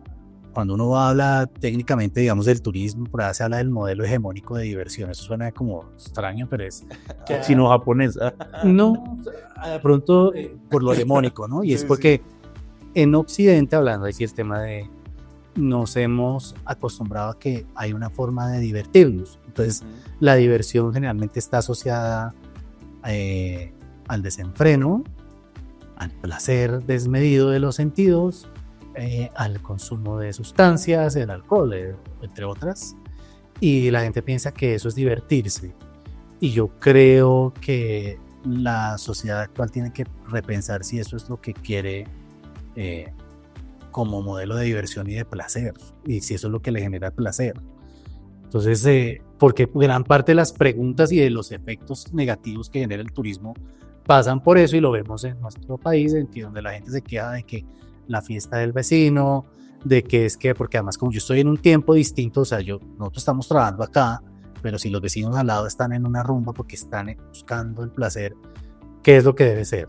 Cuando uno habla técnicamente, digamos, del turismo, por ahí se habla del modelo hegemónico de diversión. Eso suena como extraño, pero es... Sino japonés. No, de pronto por lo hegemónico, ¿no? Y es porque en Occidente, hablando aquí el tema de... nos hemos acostumbrado a que hay una forma de divertirnos. Entonces, la diversión generalmente está asociada al desenfreno, al placer desmedido de los sentidos, al consumo de sustancias, el alcohol, entre otras, y la gente piensa que eso es divertirse. Y yo creo que la sociedad actual tiene que repensar si eso es lo que quiere como modelo de diversión y de placer, y si eso es lo que le genera placer. Entonces, porque gran parte de las preguntas y de los efectos negativos que genera el turismo pasan por eso, y lo vemos en nuestro país, donde la gente se queja de que la fiesta del vecino, de que es que, porque además como yo estoy en un tiempo distinto, o sea, nosotros estamos trabajando acá, pero si los vecinos al lado están en una rumba porque están buscando el placer, ¿qué es lo que debe ser?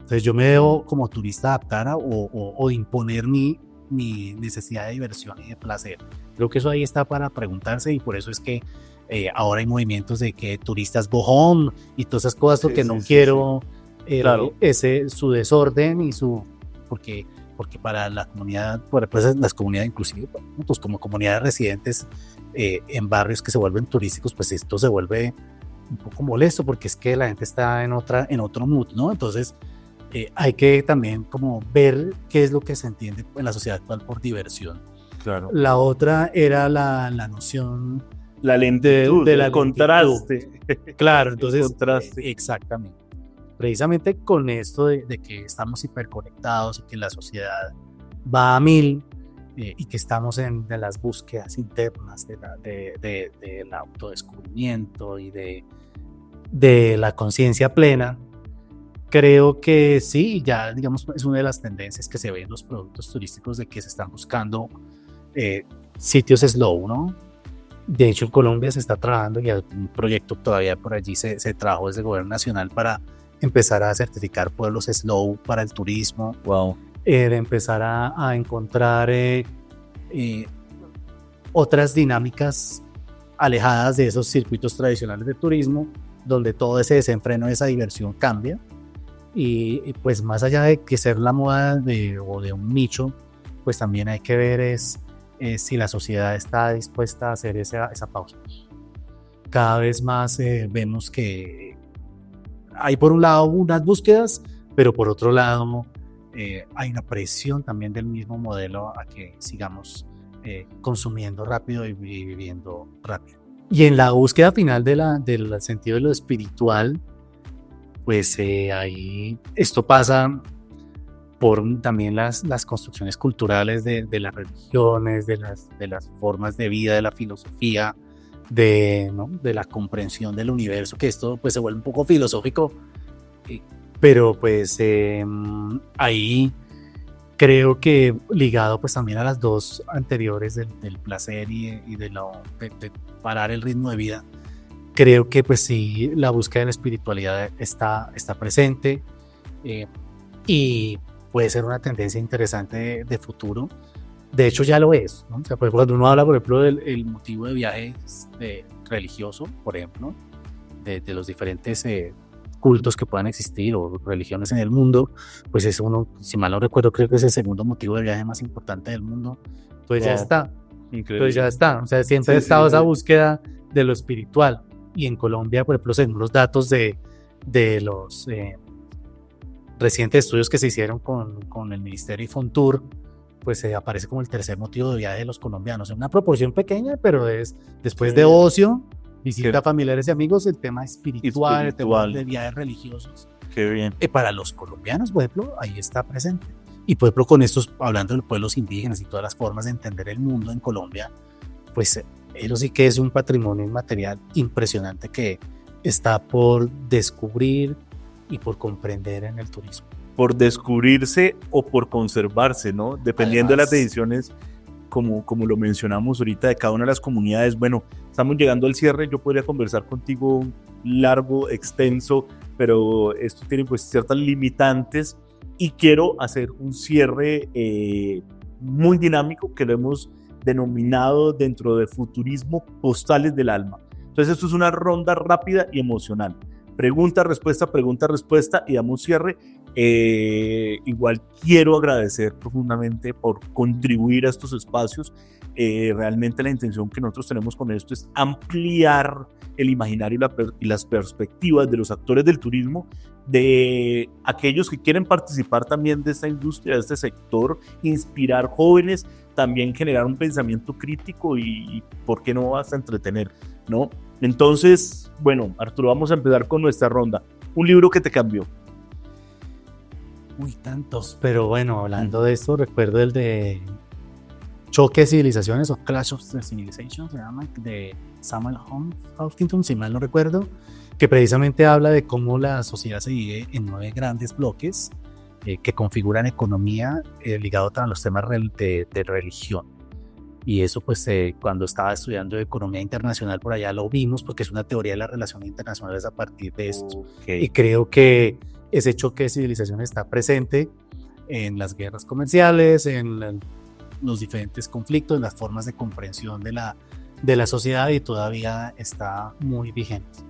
Entonces yo me debo como turista adaptar o imponer mi necesidad de diversión y de placer. Creo que eso ahí está para preguntarse, y por eso es que ahora hay movimientos de que turistas go home y todas esas cosas, porque no quiero Claro. su desorden y porque para la comunidad, pues las comunidades inclusive, pues como comunidades residentes en barrios que se vuelven turísticos, pues esto se vuelve un poco molesto, porque es que la gente está en otro mood, ¿no? Entonces hay que también como ver qué es lo que se entiende en la sociedad actual por diversión. Claro. La otra era la noción La lentitud, de la el contraste. Claro, entonces, contraste. exactamente. Precisamente con esto de que estamos hiperconectados y que la sociedad va a mil, y que estamos en las búsquedas internas del autodescubrimiento y de la conciencia plena, creo que sí, ya digamos es una de las tendencias que se ve en los productos turísticos, de que se están buscando sitios slow, ¿no? De hecho, en Colombia se está trabajando, y hay un proyecto todavía por allí se trabajó desde el gobierno nacional para empezar a certificar pueblos slow para el turismo. Wow. De empezar a encontrar otras dinámicas alejadas de esos circuitos tradicionales de turismo, donde todo ese desenfreno, esa diversión cambia. Y pues más allá de que ser la moda o de un nicho, pues también hay que ver si la sociedad está dispuesta a hacer esa pausa. Cada vez más vemos que hay por un lado unas búsquedas, pero por otro lado hay una presión también del mismo modelo a que sigamos consumiendo rápido y viviendo rápido. Y en la búsqueda final del sentido de lo espiritual, pues ahí esto pasa por también las construcciones culturales de las religiones, de las formas de vida, de la filosofía, ¿no? De la comprensión del universo, que esto pues se vuelve un poco filosófico, pero pues ahí creo que ligado pues también a las dos anteriores del placer y de parar el ritmo de vida, creo que pues sí, la búsqueda de la espiritualidad está presente, y puede ser una tendencia interesante de futuro. De hecho ya lo es, ¿no? O sea, pues cuando uno habla, por ejemplo, del motivo de viajes religioso, por ejemplo, de los diferentes cultos que puedan existir o religiones en el mundo, pues es uno, si mal no recuerdo, creo que es el segundo motivo de viaje más importante del mundo. Entonces ya está. Increíble. Entonces ya está. O sea, siempre ha estado esa búsqueda de lo espiritual. Y en Colombia, por ejemplo, según los datos de los recientes estudios que se hicieron con el Ministerio y Fontur, pues aparece como el tercer motivo de viaje de los colombianos, en una proporción pequeña, pero es después de ocio, visita a familiares y amigos, el tema espiritual, el tema de viajes religiosos. Qué bien. Para los colombianos, por ejemplo, ahí está presente. Y por ejemplo, con estos, hablando de los pueblos indígenas y todas las formas de entender el mundo en Colombia, pues eso sí que es un patrimonio inmaterial impresionante que está por descubrir y por comprender en el turismo. Por descubrirse o por conservarse, ¿no? Dependiendo además de las decisiones, como lo mencionamos ahorita, de cada una de las comunidades. Bueno, estamos llegando al cierre. Yo podría conversar contigo largo, extenso, pero esto tiene pues ciertas limitantes y quiero hacer un cierre muy dinámico que lo hemos denominado dentro de Futurismo Postales del Alma. Entonces esto es una ronda rápida y emocional. Pregunta, respuesta y damos cierre. Igual quiero agradecer profundamente por contribuir a estos espacios. Realmente la intención que nosotros tenemos con esto es ampliar el imaginario y las perspectivas de los actores del turismo, de aquellos que quieren participar también de esta industria, de este sector, inspirar jóvenes, también generar un pensamiento crítico y ¿por qué no hasta entretener, ¿no? Entonces, bueno, Arturo, vamos a empezar con nuestra ronda. Un libro que te cambió. Uy, tantos, pero bueno, hablando de esto, recuerdo el de Choque de Civilizaciones o Clash of Civilizations, se llama, de Samuel Huntington, si mal no recuerdo, que precisamente habla de cómo la sociedad se divide en 9 grandes bloques que configuran economía ligado a los temas de religión. Y eso pues cuando estaba estudiando economía internacional por allá lo vimos, porque es una teoría de las relaciones internacionales a partir de esto. Okay. Y creo que ese choque de civilizaciones está presente en las guerras comerciales, en los diferentes conflictos, en las formas de comprensión de la sociedad, y todavía está muy vigente.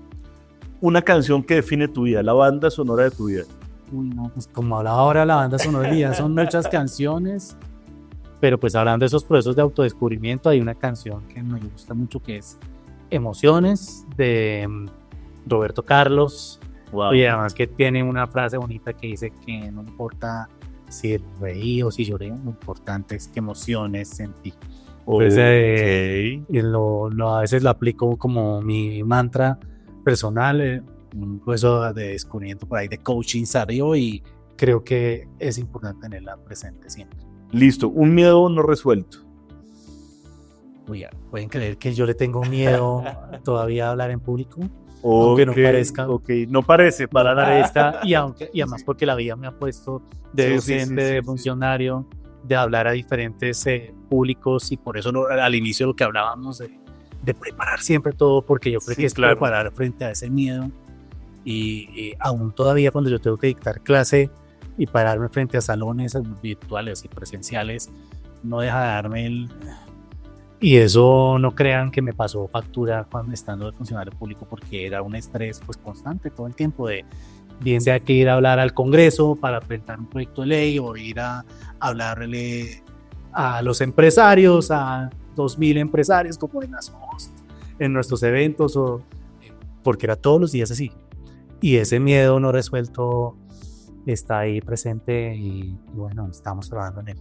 Una canción que define tu vida, la banda sonora de tu vida. Uy, no, pues como hablaba ahora, la banda sonora del día son muchas canciones, pero pues hablando de esos procesos de autodescubrimiento, hay una canción que me gusta mucho que es Emociones, de Roberto Carlos. Wow. Y además que tiene una frase bonita que dice que no importa si reí o si lloré, lo importante es que emociones sentí. Pues, Okay. y a veces lo aplico como mi mantra personal, un proceso de descubrimiento por ahí de coaching salió, y creo que es importante tenerla presente siempre. Listo, un miedo no resuelto. Uy, ¿pueden creer que yo le tengo miedo todavía a hablar en público? Aunque no parezca. Ok, no parece para nada. Y además porque la vida me ha puesto de docente, de funcionario, de hablar a diferentes públicos, y por eso al inicio lo que hablábamos de preparar siempre todo, porque yo creo que es preparar frente a ese miedo, y aún todavía cuando yo tengo que dictar clase y pararme frente a salones virtuales y presenciales, no deja de darme y eso no crean que me pasó factura cuando estando de funcionario público, porque era un estrés pues constante todo el tiempo, de bien sea que ir a hablar al Congreso para presentar un proyecto de ley, o ir a hablarle a los empresarios, a 2.000 empresarios como en nuestros eventos, porque era todos los días así, y ese miedo no resuelto está ahí presente, y bueno, estamos trabajando en él.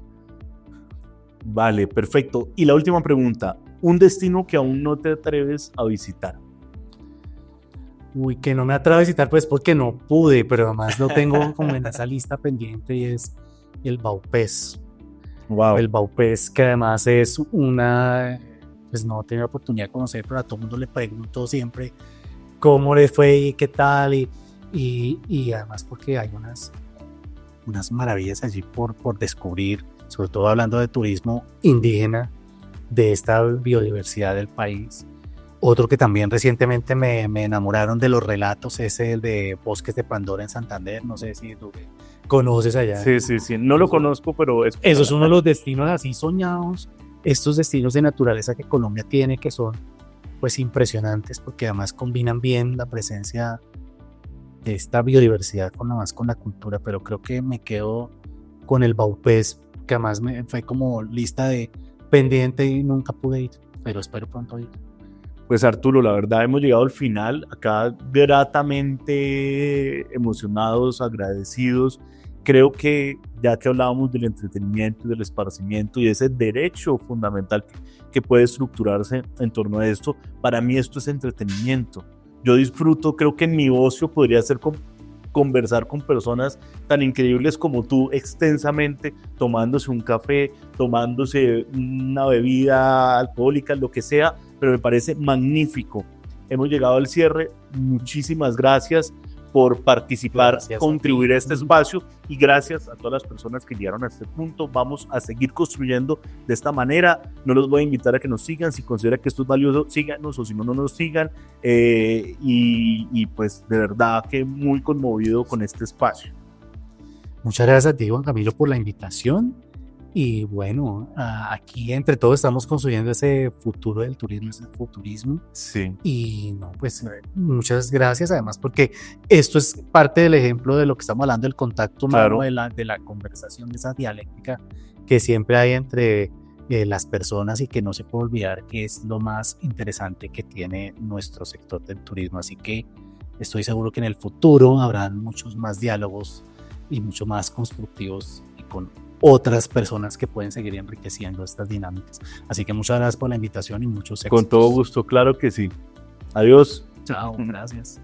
Vale, perfecto. Y la última pregunta, un destino que aún no te atreves a visitar. Uy, que no me atrevo a visitar pues porque no pude, pero además lo tengo como en esa lista pendiente, y es el Vaupés. Wow. El Vaupés, que además es pues no he tenido la oportunidad de conocer, pero a todo el mundo le pregunto siempre cómo le fue y qué tal, y además porque hay unas maravillas allí por descubrir, sobre todo hablando de turismo indígena, de esta biodiversidad del país. Otro que también recientemente me enamoraron de los relatos es el de Bosques de Pandora en Santander. No sé si tú conoces allá. Sí. No lo conozco, pero eso es uno de los destinos así soñados. Estos destinos de naturaleza que Colombia tiene, que son pues impresionantes, porque además combinan bien la presencia de esta biodiversidad con la cultura. Pero creo que me quedo con el Vaupés, que además fue como lista de pendiente y nunca pude ir, pero espero pronto ir. Pues Arturo, la verdad hemos llegado al final, acá gratamente emocionados, agradecidos. Creo que ya que hablábamos del entretenimiento y del esparcimiento y ese derecho fundamental que puede estructurarse en torno a esto, para mí esto es entretenimiento. Yo disfruto, creo que en mi ocio podría ser conversar con personas tan increíbles como tú extensamente, tomándose un café, tomándose una bebida alcohólica, lo que sea, pero me parece magnífico. Hemos llegado al cierre. Muchísimas gracias por participar, contribuir a este espacio, y gracias a todas las personas que llegaron a este punto. Vamos a seguir construyendo de esta manera. No los voy a invitar a que nos sigan. Si considera que esto es valioso, síganos, o si no, no nos sigan. Y pues de verdad que muy conmovido con este espacio. Muchas gracias a ti, Juan Camilo, por la invitación. Y bueno, aquí entre todos estamos construyendo ese futuro del turismo, ese futurismo. Sí. Y no, pues muchas gracias, además, porque esto es parte del ejemplo de lo que estamos hablando, del contacto humano, de la conversación, de esa dialéctica que siempre hay entre las personas, y que no se puede olvidar que es lo más interesante que tiene nuestro sector del turismo. Así que estoy seguro que en el futuro habrán muchos más diálogos y mucho más constructivos, y con otras personas que pueden seguir enriqueciendo estas dinámicas. Así que muchas gracias por la invitación y muchos éxitos. Con todo gusto, claro que sí. Adiós. Chao, gracias.